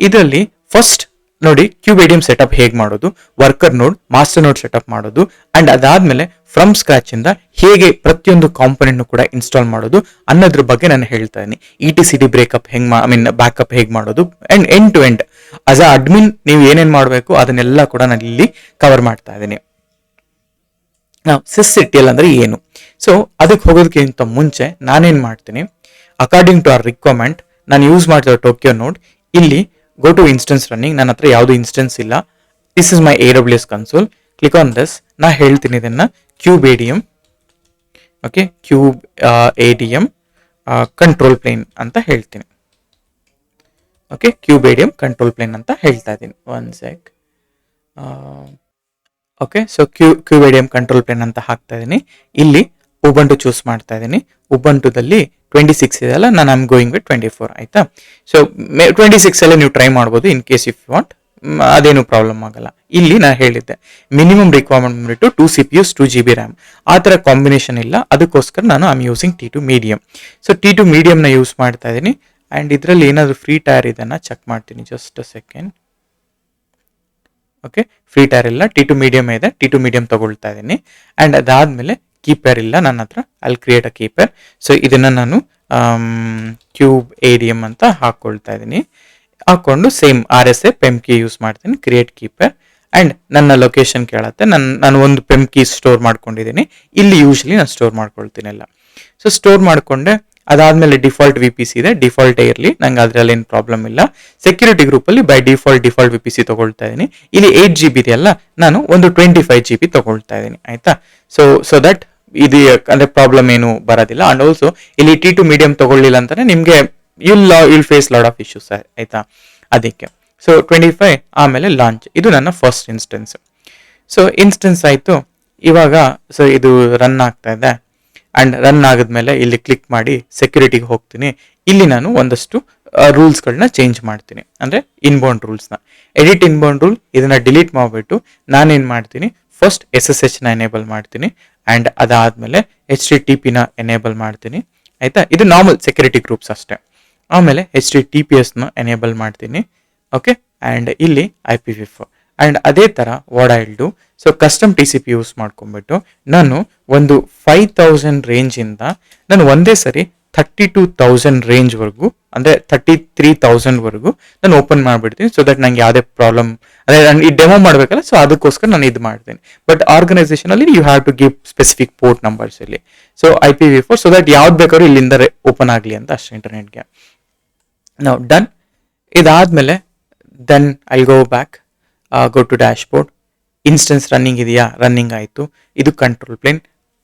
ಇದರಲ್ಲಿ ಫಸ್ಟ್ ನೋಡಿ ಕ್ಯೂಬೇಡಿಯಂ ಸೆಟಪ್ ಹೇಗೆ ಮಾಡೋದು, ವರ್ಕರ್ ನೋಡ್, ಮಾಸ್ಟರ್ ನೋಡ್ ಸೆಟಪ್ ಮಾಡೋದು, ಅಂಡ್ ಅದಾದ್ಮೇಲೆ ಫ್ರಮ್ ಸ್ಕ್ರಾಚ್ ಇಂದ ಹೇಗೆ ಪ್ರತಿಯೊಂದು ಕಾಂಪೊನೆಂಟ್ ಕೂಡ ಇನ್ಸ್ಟಾಲ್ ಮಾಡೋದು ಅನ್ನೋದ್ರ ಬಗ್ಗೆ ನಾನು ಹೇಳ್ತಾ ಇದ್ದೀನಿ. ETCD ಬ್ರೇಕಪ್ ಬ್ಯಾಕಪ್ ಹೇಗೆ ಮಾಡೋದು, and end to end as a admin ನೀವು ಏನೇನು ಮಾಡಬೇಕು ಅದನ್ನೆಲ್ಲ ಕೂಡ ನಾನು ಇಲ್ಲಿ ಕವರ್ ಮಾಡ್ತಾ ಇದ್ದೀನಿ. ನಾವು sysctl ಅಂದ್ರೆ ಏನು? ಸೊ ಅದಕ್ಕೆ ಹೋಗೋದಕ್ಕಿಂತ ಮುಂಚೆ ನಾನೇನ್ ಮಾಡ್ತೀನಿ, ಅಕಾರ್ಡಿಂಗ್ ಟು ಅವರ್ ರಿಕ್ವೈರ್ಮೆಂಟ್ ನಾನು ಯೂಸ್ ಮಾಡ್ತಿರೋ ಟೋಕಿಯೋ ನೋಡ್, ಇಲ್ಲಿ ಗೋ ಟು ಇನ್ಸ್ಟೆನ್ಸ್ ರನ್ನಿಂಗ್, ನನ್ನ ಹತ್ರ ಯಾವುದು ಇನ್ಸ್ಟೆನ್ಸ್ ಇಲ್ಲ. This is my AWS console. Click on this. ನಾ ಹೇಳ್ತೀನಿ ಇದನ್ನ cube ADM, okay, cube ADM control plane ಅಂತ ಹೇಳ್ತೀನಿ. Okay, cube ADM control plane ಅಂತ ಹೇಳ್ತಾ ಇದ್ದೀನಿ. One sec. Okay, so cube ADM control plane ಅಂತ ಹಾಕ್ತಾ ಇದ್ದೀನಿ. ಇಲ್ಲಿ ಉಬಂಟು ಚೂಸ್ ಮಾಡ್ತಾ ಇದ್ದೀನಿ. ಉಬಂಟುದಲ್ಲಿ 26 ಇದೆಯಲ್ಲ, ನಾನು ಐಮ್ ಗೋಯಿಂಗ್ ವಿತ್ 24. ಆಯ್ತಾ? ಸೊ 26 ಅಲ್ಲೇ ನೀವು ಟ್ರೈ ಮಾಡ್ಬೋದು in case if you want, ಅದೇನು ಪ್ರಾಬ್ಲಮ್ ಆಗಲ್ಲ. ಇಲ್ಲಿ ನಾನು ಹೇಳಿದ್ದೆ ಮಿನಿಮಮ್ ರಿಕ್ವೈರ್ಮೆಂಟ್ ಬಂದ್ಬಿಟ್ಟು 2 CPUs 2 GB RAM. ಆ ಥರ ಕಾಂಬಿನೇಷನ್ ಇಲ್ಲ, ಅದಕ್ಕೋಸ್ಕರ ನಾನು I'm using T2 medium. So T2 ಮೀಡಿಯಂನ ಯೂಸ್ ಮಾಡ್ತಾ ಇದ್ದೀನಿ. ಆ್ಯಂಡ್ ಇದರಲ್ಲಿ ಏನಾದರೂ ಫ್ರೀ ಟೈರ್ ಇದನ್ನು ಚೆಕ್ ಮಾಡ್ತೀನಿ. Just a second. Okay, free tier ಇಲ್ಲ, T2 ಮೀಡಿಯಂ ಇದೆ, T2 ಮೀಡಿಯಂ ತಗೊಳ್ತಾ ಇದ್ದೀನಿ. ಆ್ಯಂಡ್ ಅದಾದಮೇಲೆ ಕೀಪರ್ ಇಲ್ಲ ನನ್ನ ಹತ್ರ, ಅಲ್ಲಿ ಕ್ರಿಯೇಟ್ ಅ ಕೀಪರ್. ಸೊ ಇದನ್ನು ನಾನು ಕ್ಯೂಬ್ ADM ಅಂತ ಹಾಕ್ಕೊಳ್ತಾ ಇದ್ದೀನಿ. ಹಾಕ್ಕೊಂಡು ಸೇಮ್ RSA ಪೆಮ್ ಕೀ ಯೂಸ್ ಮಾಡ್ತೀನಿ, ಕ್ರಿಯೇಟ್ ಕೀಪರ್. ಆ್ಯಂಡ್ ನನ್ನ ಲೊಕೇಶನ್ ಕೇಳತ್ತೆ, ನಾನು ಒಂದು ಪೆಮ್ ಕೀ ಸ್ಟೋರ್ ಮಾಡ್ಕೊಂಡಿದ್ದೀನಿ. ಇಲ್ಲಿ ಯೂಶ್ವಲಿ ನಾನು ಸ್ಟೋರ್ ಮಾಡ್ಕೊಳ್ತೀನಿ ಎಲ್ಲ. ಸೊ ಸ್ಟೋರ್ ಮಾಡಿಕೊಂಡೆ. ಅದಾದಮೇಲೆ ಡಿಫಾಲ್ಟ್ VPC ಇದೆ, ಡಿಫಾಲ್ಟೇ ಇರಲಿ, ನಂಗೆ ಅದರಲ್ಲಿ ಏನು ಪ್ರಾಬ್ಲಮ್ ಇಲ್ಲ. ಸೆಕ್ಯೂರಿಟಿ ಗ್ರೂಪಲ್ಲಿ ಬೈ ಡಿಫಾಲ್ಟ್ VPC ತೊಗೊಳ್ತಾ ಇದ್ದೀನಿ. ಇಲ್ಲಿ 8 GB ಇದೆಯಲ್ಲ, ನಾನು ಒಂದು 25 GB ತೊಗೊಳ್ತಾ ಇದ್ದೀನಿ. ಆಯಿತಾ? ಸೊ ದಟ್ ಇದು ಅಂದರೆ ಪ್ರಾಬ್ಲಮ್ ಏನು ಬರೋದಿಲ್ಲ. ಆ್ಯಂಡ್ ಆಲ್ಸೋ ಇಲ್ಲಿ T2 ಮೀಡಿಯಂ ತೊಗೊಳ್ಳಿಲ್ಲ ಅಂತಲೇ ನಿಮಗೆ you'll face lot of issues. ಆಯಿತಾ? ಅದಕ್ಕೆ ಸೊ 25 ಆಮೇಲೆ ಲಾಂಚ್. ಇದು ನನ್ನ ಫಸ್ಟ್ ಇನ್ಸ್ಟೆನ್ಸ್. ಸೊ ಇನ್ಸ್ಟೆನ್ಸ್ ಆಯಿತು. ಇವಾಗ ಸೊ ಇದು ರನ್ ಆಗ್ತಾ ಇದೆ. ಆ್ಯಂಡ್ ರನ್ ಆಗಿದ್ಮೇಲೆ ಇಲ್ಲಿ ಕ್ಲಿಕ್ ಮಾಡಿ ಸೆಕ್ಯೂರಿಟಿಗೆ ಹೋಗ್ತೀನಿ. ಇಲ್ಲಿ ನಾನು ಒಂದಷ್ಟು ರೂಲ್ಸ್ಗಳನ್ನ ಚೇಂಜ್ ಮಾಡ್ತೀನಿ, ಅಂದರೆ ಇನ್ಬೌಂಡ್ ರೂಲ್ಸ್ನ. ಎಡಿಟ್ ಇನ್ಬೌಂಡ್ ರೂಲ್, ಇದನ್ನು ಡಿಲೀಟ್ ಮಾಡಿಬಿಟ್ಟು ನಾನೇನು ಮಾಡ್ತೀನಿ, ಫಸ್ಟ್ SSHನ ಎನೇಬಲ್ ಮಾಡ್ತೀನಿ. ಆ್ಯಂಡ್ ಅದಾದಮೇಲೆ HTTPನ ಎನೇಬಲ್ ಮಾಡ್ತೀನಿ. ಆಯಿತಾ? ಇದು ನಾರ್ಮಲ್ ಸೆಕ್ಯೂರಿಟಿ ಗ್ರೂಪ್ಸ್ ಅಷ್ಟೇ. ಆಮೇಲೆ HTTPSನ ಎನೇಬಲ್ ಮಾಡ್ತೀನಿ. ಓಕೆ, ಆ್ಯಂಡ್ ಇಲ್ಲಿ IPv4. ಆ್ಯಂಡ್ ಅದೇ ಥರ what I will do, so custom TCP use ಮಾಡ್ಕೊಂಡ್ಬಿಟ್ಟು ನಾನು ಒಂದು 5000 ರೇಂಜಿಂದ ನಾನು ಒಂದೇ ಸರಿ 32,000 ರೇಂಜ್ವರೆಗೂ, ಅಂದರೆ 33,000ವರೆಗೂ ನಾನು ಓಪನ್ ಮಾಡಿಬಿಡ್ತೀನಿ. ಸೊ ದಟ್ ನಂಗೆ ಯಾವುದೇ ಪ್ರಾಬ್ಲಮ್, ಅದೇ ನಾನು ಈ ಡೆಮೋ ಮಾಡಬೇಕಲ್ಲ, ಸೊ ಅದಕ್ಕೋಸ್ಕರ ನಾನು ಇದು ಮಾಡ್ತೀನಿ. ಬಟ್ ಆರ್ಗನೈಸೇಷನಲ್ಲಿ you have to give specific port numbers ಇಲ್ಲಿ. ಸೊ IPv4, ಸೊ ದಟ್ ಯಾವ್ದು ಬೇಕಾದ್ರೂ ಇಲ್ಲಿಂದ ಓಪನ್ ಆಗಲಿ ಅಂತ ಅಷ್ಟೇ ಇಂಟರ್ನೆಟ್ಗೆ. ನಾವು ಡನ್. ಇದಾದಮೇಲೆ then I go back, go to dashboard. Instance running ಇದೆಯಾ? ರನ್ನಿಂಗ್ ಆಯಿತು. ಇದು ಕಂಟ್ರೋಲ್ ಪ್ಲೇನ್,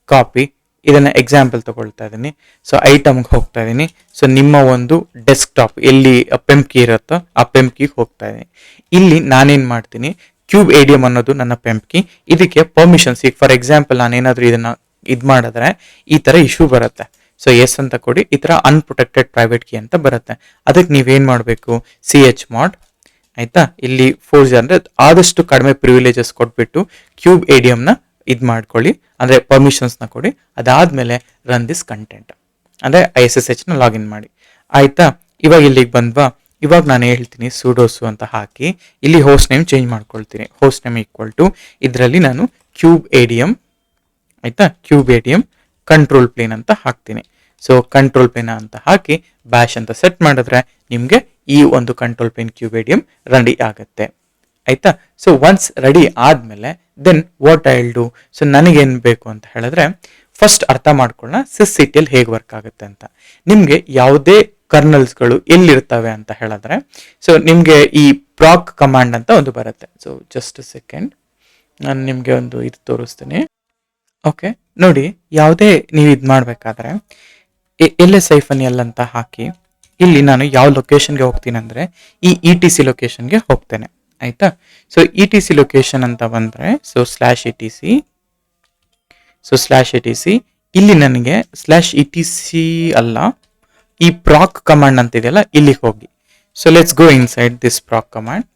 ಕಾಪಿ. ಇದನ್ನು ಎಕ್ಸಾಂಪಲ್ ತೊಗೊಳ್ತಾ ಇದ್ದೀನಿ. ಸೊ ಐಟಮ್ಗೆ ಹೋಗ್ತಾ ಇದ್ದೀನಿ. ಸೊ ನಿಮ್ಮ ಒಂದು ಡೆಸ್ಕ್ಟಾಪ್ ಎಲ್ಲಿ ಪೆಮ್ ಕೀ ಇರುತ್ತೋ ಆ ಪೆಮ್ ಕೀಗೆ ಹೋಗ್ತಾ ಇದ್ದೀನಿ. ಇಲ್ಲಿ ನಾನೇನು ಮಾಡ್ತೀನಿ, ಕ್ಯೂಬ್ ADM ಅನ್ನೋದು ನನ್ನ ಪೆಮ್ ಕೀ. ಇದಕ್ಕೆ ಪರ್ಮಿಷನ್ಸ್, ಈಗ ಫಾರ್ ಎಕ್ಸಾಂಪಲ್ ನಾನೇನಾದರೂ ಇದನ್ನು ಇದು ಮಾಡಿದ್ರೆ ಈ ಥರ ಇಶ್ಯೂ ಬರುತ್ತೆ. ಸೊ ಎಸ್ ಅಂತ ಕೊಡಿ, ಈ ಥರ ಅನ್ಪ್ರೊಟೆಕ್ಟೆಡ್ ಪ್ರೈವೇಟ್ ಕೀ ಅಂತ ಬರುತ್ತೆ. ಅದಕ್ಕೆ ನೀವೇನು ಮಾಡಬೇಕು, chmod. ಆಯಿತಾ? ಇಲ್ಲಿ 4G ಅಂದರೆ ಆದಷ್ಟು ಕಡಿಮೆ ಪ್ರಿವಿಲೇಜಸ್ ಕೊಟ್ಬಿಟ್ಟು ಕ್ಯೂಬ್ ADMನ ಇದು ಮಾಡ್ಕೊಳ್ಳಿ, ಅಂದರೆ ಪರ್ಮಿಷನ್ಸ್ನ ಕೊಡಿ. ಅದಾದಮೇಲೆ ರನ್ ದಿಸ್ ಕಂಟೆಂಟ್, ಅಂದರೆ SSHನ ಲಾಗಿನ್ ಮಾಡಿ. ಆಯಿತಾ? ಇವಾಗ ಇಲ್ಲಿಗೆ ಬಂದ್ವಾ? ಇವಾಗ ನಾನು ಹೇಳ್ತೀನಿ ಸುಡೋಸು ಅಂತ ಹಾಕಿ ಇಲ್ಲಿ ಹೋಸ್ಟ್ ನೇಮ್ ಚೇಂಜ್ ಮಾಡ್ಕೊಳ್ತೀನಿ. ಹೋಸ್ಟ್ ನೇಮ್ ಈಕ್ವಲ್ ಟು ಇದರಲ್ಲಿ ನಾನು ಕ್ಯೂಬ್ ADM, ಆಯಿತಾ, ಕ್ಯೂಬ್ ADM ಕಂಟ್ರೋಲ್ ಪ್ಲೇನ್ ಅಂತ ಹಾಕ್ತೀನಿ. ಸೊ ಕಂಟ್ರೋಲ್ ಪ್ಲೇನ್ ಅಂತ ಹಾಕಿ ಬ್ಯಾಶ್ ಅಂತ ಸೆಟ್ ಮಾಡಿದ್ರೆ ನಿಮಗೆ ಈ ಒಂದು control plane cube ADM ready ಆಗುತ್ತೆ. ಆಯಿತಾ? ಸೊ ಒನ್ಸ್ ರೆಡಿ ಆದಮೇಲೆ then what I will do, so ನನಗೇನು ಬೇಕು ಅಂತ ಹೇಳಿದ್ರೆ ಫಸ್ಟ್ ಅರ್ಥ ಮಾಡ್ಕೊಳ್ಳೋಣ sysctl ಹೇಗೆ ವರ್ಕ್ ಆಗುತ್ತೆ ಅಂತ. ನಿಮಗೆ ಯಾವುದೇ ಕರ್ನಲ್ಸ್ಗಳು ಎಲ್ಲಿರ್ತವೆ ಅಂತ ಹೇಳಿದ್ರೆ, ಸೊ ನಿಮಗೆ ಈ ಪ್ರಾಕ್ ಕಮಾಂಡ್ ಅಂತ ಒಂದು ಬರುತ್ತೆ. ಸೊ ಜಸ್ಟ್ ಸೆಕೆಂಡ್, ನಾನು ನಿಮಗೆ ಒಂದು ಇದು ತೋರಿಸ್ತೀನಿ. ಓಕೆ, ನೋಡಿ, ಯಾವುದೇ ನೀವು ಇದು ಮಾಡಬೇಕಾದ್ರೆ LS-L ಅಂತ ಹಾಕಿ ಇಲ್ಲಿ ನಾನು ಯಾವ ಲೊಕೇಶನ್ಗೆ ಹೋಗ್ತೀನಿ ಅಂದರೆ ಈ ETC ಲೊಕೇಶನ್ಗೆ ಹೋಗ್ತೇನೆ. ಆಯಿತಾ? ಸೊ ETC ಲೊಕೇಶನ್ ಅಂತ ಬಂದರೆ ಸೊ /etc, ಸೊ /etc ಇಲ್ಲಿ ನನಗೆ /etc ಅಲ್ಲ, ಈ ಪ್ರಾಕ್ ಕಮಾಂಡ್ ಅಂತ ಇದೆಯಲ್ಲ ಇಲ್ಲಿಗೆ ಹೋಗಿ. So let's go inside this proc command,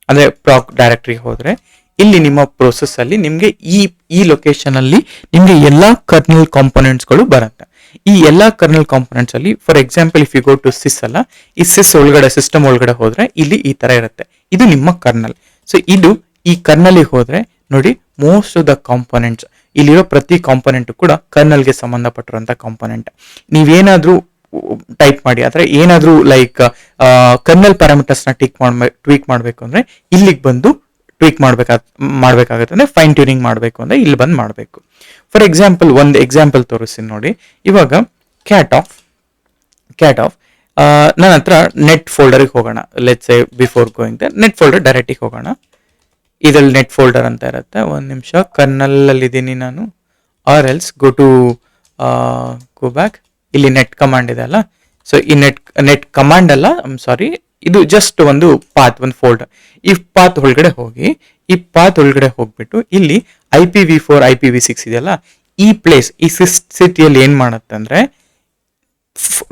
ಅಂದರೆ ಪ್ರಾಕ್ ಡೈರೆಕ್ಟ್ರಿಗೆ ಹೋದರೆ ಇಲ್ಲಿ ನಿಮ್ಮ ಪ್ರೋಸೆಸ್ಸಲ್ಲಿ ನಿಮಗೆ ಈ ಲೊಕೇಶನಲ್ಲಿ ನಿಮಗೆ ಎಲ್ಲ ಕರ್ನಲ್ ಕಾಂಪೊನೆಂಟ್ಸ್ಗಳು ಬರುತ್ತೆ. ಈ ಎಲ್ಲ ಕರ್ನಲ್ ಕಾಂಪೊನೆಂಟ್ಸ್ ಅಲ್ಲಿ for example if you go to sys ಅಲ್ಲ, ಈ ಸಿಸ್ ಒಳಗಡೆ ಸಿಸ್ಟಮ್ ಒಳಗಡೆ ಹೋದ್ರೆ ಇಲ್ಲಿ ಈ ತರ ಇರುತ್ತೆ. ಇದು ನಿಮ್ಮ ಕರ್ನಲ್. ಸೊ ಇದು ಈ ಕರ್ನಲ್ಗೆ ಹೋದ್ರೆ ನೋಡಿ ಮೋಸ್ಟ್ ಆಫ್ ದ ಕಾಂಪೊನೆಂಟ್ಸ್ ಇಲ್ಲಿರೋ ಪ್ರತಿ ಕಾಂಪೊನೆಂಟ್ ಕೂಡ ಕರ್ನಲ್ಗೆ ಸಂಬಂಧಪಟ್ಟಿರುವಂತ ಕಾಂಪೊನೆಂಟ್. ನೀವೇನಾದ್ರೂ ಟೈಪ್ ಮಾಡಿ, ಆದರೆ ಏನಾದರೂ ಲೈಕ್ ಕರ್ನಲ್ ಪ್ಯಾರಾಮೀಟರ್ಸ್ನ ಟ್ವೀಕ್ ಮಾಡಬೇಕು ಅಂದರೆ ಇಲ್ಲಿಗೆ ಬಂದು ಟ್ವೀಕ್ ಮಾಡಬೇಕಾಗುತ್ತೆ ಅಂದರೆ ಫೈನ್ ಟ್ಯೂನಿಂಗ್ ಮಾಡಬೇಕು ಅಂದರೆ ಇಲ್ಲಿ ಬಂದು ಮಾಡಬೇಕು. ಫಾರ್ ಎಕ್ಸಾಂಪಲ್ ಒಂದು ಎಕ್ಸಾಂಪಲ್ ತೋರಿಸ್ತೀನಿ ನೋಡಿ. ಇವಾಗ ಕ್ಯಾಟ್ ಆಫ್ ನನ್ನ ಹತ್ರ ನೆಟ್ ಫೋಲ್ಡರ್ಗೆ ಹೋಗೋಣ. Let's say before going net folder ಡೈರೆಕ್ಟಿಗೆ ಹೋಗೋಣ. ಇದರಲ್ಲಿ ನೆಟ್ ಫೋಲ್ಡರ್ ಅಂತ ಇರುತ್ತೆ. ಒಂದು ನಿಮಿಷ, ಕರ್ನಲಲ್ಲಿದ್ದೀನಿ ನಾನು. Or else go back. ಇಲ್ಲಿ ನೆಟ್ ಕಮಾಂಡ್ ಇದೆ ಅಲ್ಲ, ಸೊ ಈ ನೆಟ್ ಕಮಾಂಡ್ ಅಲ್ಲ, ಸಾರಿ, ಇದು ಜಸ್ಟ್ ಒಂದು ಪಾತ್, ಒಂದು ಫೋಲ್ಡರ್. ಈ ಪಾತ್ ಒಳಗಡೆ ಹೋಗ್ಬಿಟ್ಟು ಇಲ್ಲಿ IPv4 IPv6 ಇದೆಯಲ್ಲ, ಈ ಪ್ಲೇಸ್, ಈ ಸಿಸ್ಸಿಟಿಯಲ್ಲಿ ಏನ್ ಮಾಡುತ್ತೆ ಅಂದ್ರೆ,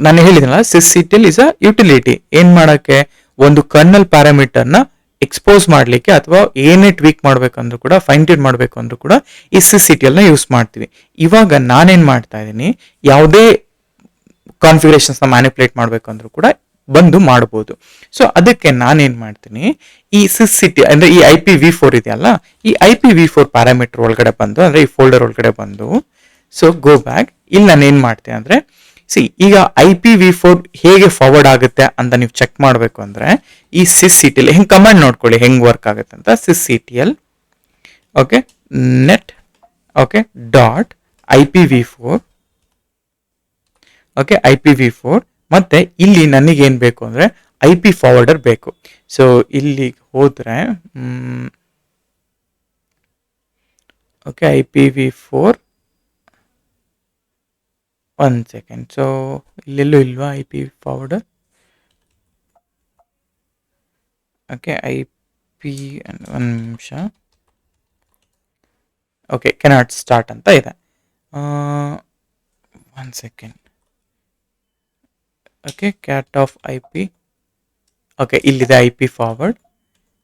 ನಾನು ಹೇಳಿದ್ನಲ್ಲ ಸಿಸ್ಸಿಟಿಯಲ್ ಇಸ್ ಅ ಯುಟಿಲಿಟಿ. ಏನ್ ಮಾಡಕ್ಕೆ, ಒಂದು ಕರ್ನಲ್ ಪ್ಯಾರಾಮೀಟರ್ನ ಎಕ್ಸ್ಪೋಸ್ ಮಾಡ್ಲಿಕ್ಕೆ ಅಥವಾ ಏನೇ ಟ್ವೀಕ್ ಮಾಡ್ಬೇಕಂದ್ರೂ ಕೂಡ, ಫೈನ್ ಟ್ಯೂನ್ ಮಾಡ್ಬೇಕು ಅಂದ್ರೂ ಕೂಡ ಈ ಸಿಸ್ಸಿಟಿಯಲ್ ನ ಯೂಸ್ ಮಾಡ್ತೀವಿ. ಇವಾಗ ನಾನೇನ್ ಮಾಡ್ತಾ ಇದ್ದೀನಿ, ಯಾವುದೇ ಕಾನ್ಫಿಗರೇಷನ್ಸ್ ನ ಮ್ಯಾನಿಪುಲೇಟ್ ಮಾಡ್ಬೇಕಂದ್ರೂ ಕೂಡ ಬಂದು ಮಾಡಬಹುದು. ಸೊ ಅದಕ್ಕೆ ನಾನೇನ್ ಮಾಡ್ತೀನಿ, ಈ ಸಿಸ್ಸಿಟಿ ಅಂದ್ರೆ ಈ IPv4 ಇದೆಯಲ್ಲ, ಈ IPv4 ಪ್ಯಾರಾಮೀಟರ್ ಒಳಗಡೆ ಬಂದು, ಅಂದ್ರೆ ಈ ಫೋಲ್ಡರ್ ಒಳಗಡೆ ಬಂದು, ಸೊ ಗೋ ಬ್ಯಾಕ್. ಇಲ್ಲಿ ನಾನು ಏನ್ ಮಾಡ್ತೀನಿ ಅಂದ್ರೆ, ಈಗ IPv4 ಹೇಗೆ ಫಾರ್ವರ್ಡ್ ಆಗುತ್ತೆ ಅಂತ ನೀವು ಚೆಕ್ ಮಾಡಬೇಕು ಅಂದ್ರೆ, ಈ ಸಿಸ್ಸಿಟಿಯಲ್ ಹೆಂಗ್ ಕಮಾಂಡ್ ನೋಡ್ಕೊಳ್ಳಿ ಹೆಂಗ್ ವರ್ಕ್ ಆಗುತ್ತೆ ಅಂತ. Sysctl okay net okay dot IPv4 okay IPv4, ಮತ್ತೆ ಇಲ್ಲಿ ನನಗೇನ್ ಬೇಕು ಅಂದ್ರೆ IP ಫಾರ್ವರ್ಡರ್ ಬೇಕು. ಸೊ ಇಲ್ಲಿ ಹೋದ್ರೆ ಓಕೆ IPv4 1 ಸೆಕೆಂಡ್. ಸೊ ಇಲ್ಲೆಲ್ಲೂ ಇಲ್ವಾ IP ಫಾರ್ವರ್ಡರ್? ಓಕೆ IP 1 ನಿಮಿಷ. ಓಕೆ ಕೆನಾಟ್ ಸ್ಟಾರ್ಟ್ ಅಂತ ಇದೆ. 1 second. Okay cat of IP. Okay ಇಲ್ಲಿದೆ IP forward.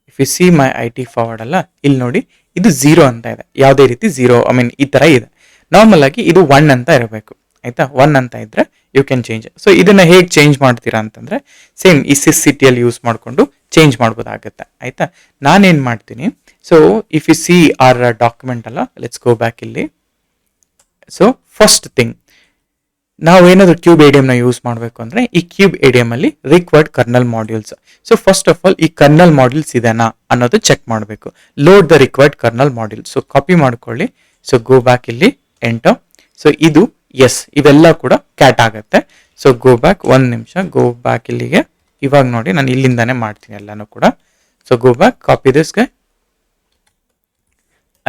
If you see my IT forward ಅಲ್ಲ, ಇಲ್ಲಿ ನೋಡಿ ಇದು 0 ಅಂತ ಇದೆ. ಯಾವುದೇ ರೀತಿ 0, ಐ ಮೀನ್ ಈ ತರ ಇದೆ. ನಾರ್ಮಲ್ ಆಗಿ ಇದು 1 ಅಂತ ಇರಬೇಕು, ಆಯ್ತಾ? 1 ಅಂತ ಇದ್ರೆ ಯು ಕ್ಯಾನ್ ಚೇಂಜ್. ಸೊ ಇದನ್ನ ಹೇಗೆ ಚೇಂಜ್ ಮಾಡ್ತೀರಾ ಅಂತಂದ್ರೆ, ಸೇಮ್ ಈ ಸಿಸ್ಸಿಟಿಯಲ್ಲಿ ಯೂಸ್ ಮಾಡಿಕೊಂಡು ಚೇಂಜ್ ಮಾಡ್ಬೋದಾಗುತ್ತೆ, ಆಯ್ತಾ? ನಾನೇನ್ ಮಾಡ್ತೀನಿ, so if you see our document ಅಲ್ಲ, ಲೆಟ್ಸ್ ಗೋ ಬ್ಯಾಕ್ ಇಲ್ಲಿ. ಸೊ ಫಸ್ಟ್ ಥಿಂಗ್, ನಾವು ಏನಾದರೂ ಕ್ಯೂಬ್ ADM ನ ಯೂಸ್ ಮಾಡಬೇಕು ಅಂದ್ರೆ, ಈ ಕ್ಯೂಬ್ ADM ಅಲ್ಲಿ required kernel modules. So first of all ಈ ಕರ್ನಲ್ ಮಾಡ್ಯೂಲ್ಸ್ ಇದೆನಾ ಅನ್ನೋದು ಚೆಕ್ ಮಾಡಬೇಕು. Load the required kernel module. So copy ಮಾಡ್ಕೊಳ್ಳಿ. ಸೊ ಗೋ ಬ್ಯಾಕ್ ಇಲ್ಲಿ, ಎಂಟರ್. ಸೊ ಇದು ಎಸ್, ಇವೆಲ್ಲ ಕೂಡ ಕ್ಯಾಟ್ ಆಗುತ್ತೆ. ಸೊ ಗೋ ಬ್ಯಾಕ್, 1 ನಿಮಿಷ, ಗೋ ಬ್ಯಾಕ್ ಇಲ್ಲಿಗೆ. ಇವಾಗ ನೋಡಿ ನಾನು ಇಲ್ಲಿಂದಾನೆ ಮಾಡ್ತೀನಿ ಎಲ್ಲಾನು ಕೂಡ. ಸೊ ಗೋ ಬ್ಯಾಕ್, ಕಾಪಿ ದಿಸ್ಗೆ,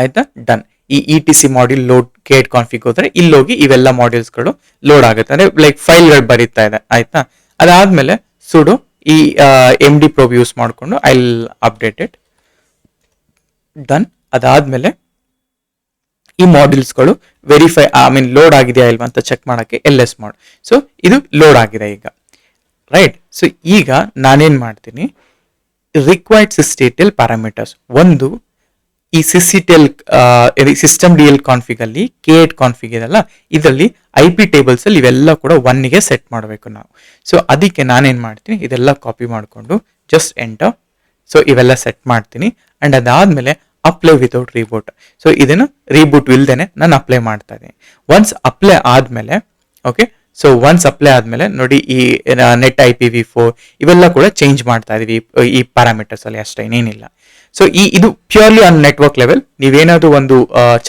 ಆಯ್ತಾ? ಡನ್. ಈ ETC module load Kate config ಹೋದ್ರೆ ಇಲ್ಲಿ ಹೋಗಿ ಇವೆಲ್ಲ ಮಾಡ್ಯೂಲ್ಸ್ಗಳು ಲೋಡ್ ಆಗುತ್ತೆ, ಅಂದ್ರೆ ಲೈಕ್ ಫೈಲ್ಗಳು ಬರೀತಾ ಇದೆ, ಆಯ್ತಾ? ಅದಾದ್ಮೇಲೆ ಸುಡು ಈ MD ಪ್ರೋಬ್ ಯೂಸ್ ಮಾಡಿಕೊಂಡು I will update it. Done. ಅದಾದ್ಮೇಲೆ ಈ ಮಾಡ್ಯೂಲ್ಸ್ಗಳು ವೆರಿಫೈ, ಐ ಮೀನ್ ಲೋಡ್ ಆಗಿದೆಯಾ ಇಲ್ವಾ ಅಂತ ಚೆಕ್ ಮಾಡಕ್ಕೆ LS ಮಾಡ್. ಸೊ ಇದು ಲೋಡ್ ಆಗಿದೆ ಈಗ, ರೈಟ್? ಸೊ ಈಗ ನಾನೇನ್ ಮಾಡ್ತೀನಿ, ರಿಕ್ವೈರ್ಡ್ ಸಿಸ್ಸಿಟಿಯಲ್ ಪ್ಯಾರಾಮೀಟರ್ಸ್ ಒಂದು, ಈ ಸಿಸ್ಸಿಟಿಯಲ್ ಸಿಸ್ಟಮ್ DL ಕಾನ್ಫಿಗ್ ಅಲ್ಲಿ K8 ಕಾನ್ಫಿಗ್ ಇದೆಲ್ಲ, ಇದರಲ್ಲಿ IP ಟೇಬಲ್ಸ್ ಅಲ್ಲಿ ಇವೆಲ್ಲ ಕೂಡ 1ಗೆ ಸೆಟ್ ಮಾಡಬೇಕು ನಾವು. ಸೊ ಅದಕ್ಕೆ ನಾನೇನ್ ಮಾಡ್ತೀನಿ, ಇದೆಲ್ಲ ಕಾಪಿ ಮಾಡಿಕೊಂಡು ಜಸ್ಟ್ ಎಂಟರ್. ಸೊ ಇವೆಲ್ಲ ಸೆಟ್ ಮಾಡ್ತೀನಿ. ಅಂಡ್ ಅದಾದ್ಮೇಲೆ ಅಪ್ಲೈ ವಿತೌಟ್ ರೀಬೂಟ್. ಸೊ ಇದನ್ನು ರೀಬೂಟ್ ಇಲ್ದೇನೆ ನಾನು ಅಪ್ಲೈ ಮಾಡ್ತಾ ಇದ್ದೀನಿ. ಒನ್ಸ್ ಅಪ್ಲೈ ಆದ್ಮೇಲೆ, ಓಕೆ, ಸೊ ಒನ್ಸ್ ಅಪ್ಲೈ ಆದ್ಮೇಲೆ ನೋಡಿ ಈ ನೆಟ್ IPv4 ಇವೆಲ್ಲ ಕೂಡ ಚೇಂಜ್ ಮಾಡ್ತಾ ಇದೀವಿ ಈ ಪ್ಯಾರಾಮೀಟರ್ಸ್ ಅಲ್ಲಿ, ಅಷ್ಟೇ, ಇನ್ನೇನಿಲ್ಲ. ಸೊ ಇದು ಪ್ಯೂರ್ಲಿ ಆನ್ ನೆಟ್ವರ್ಕ್ ಲೆವೆಲ್. ನೀವೇನಾದ್ರು ಒಂದು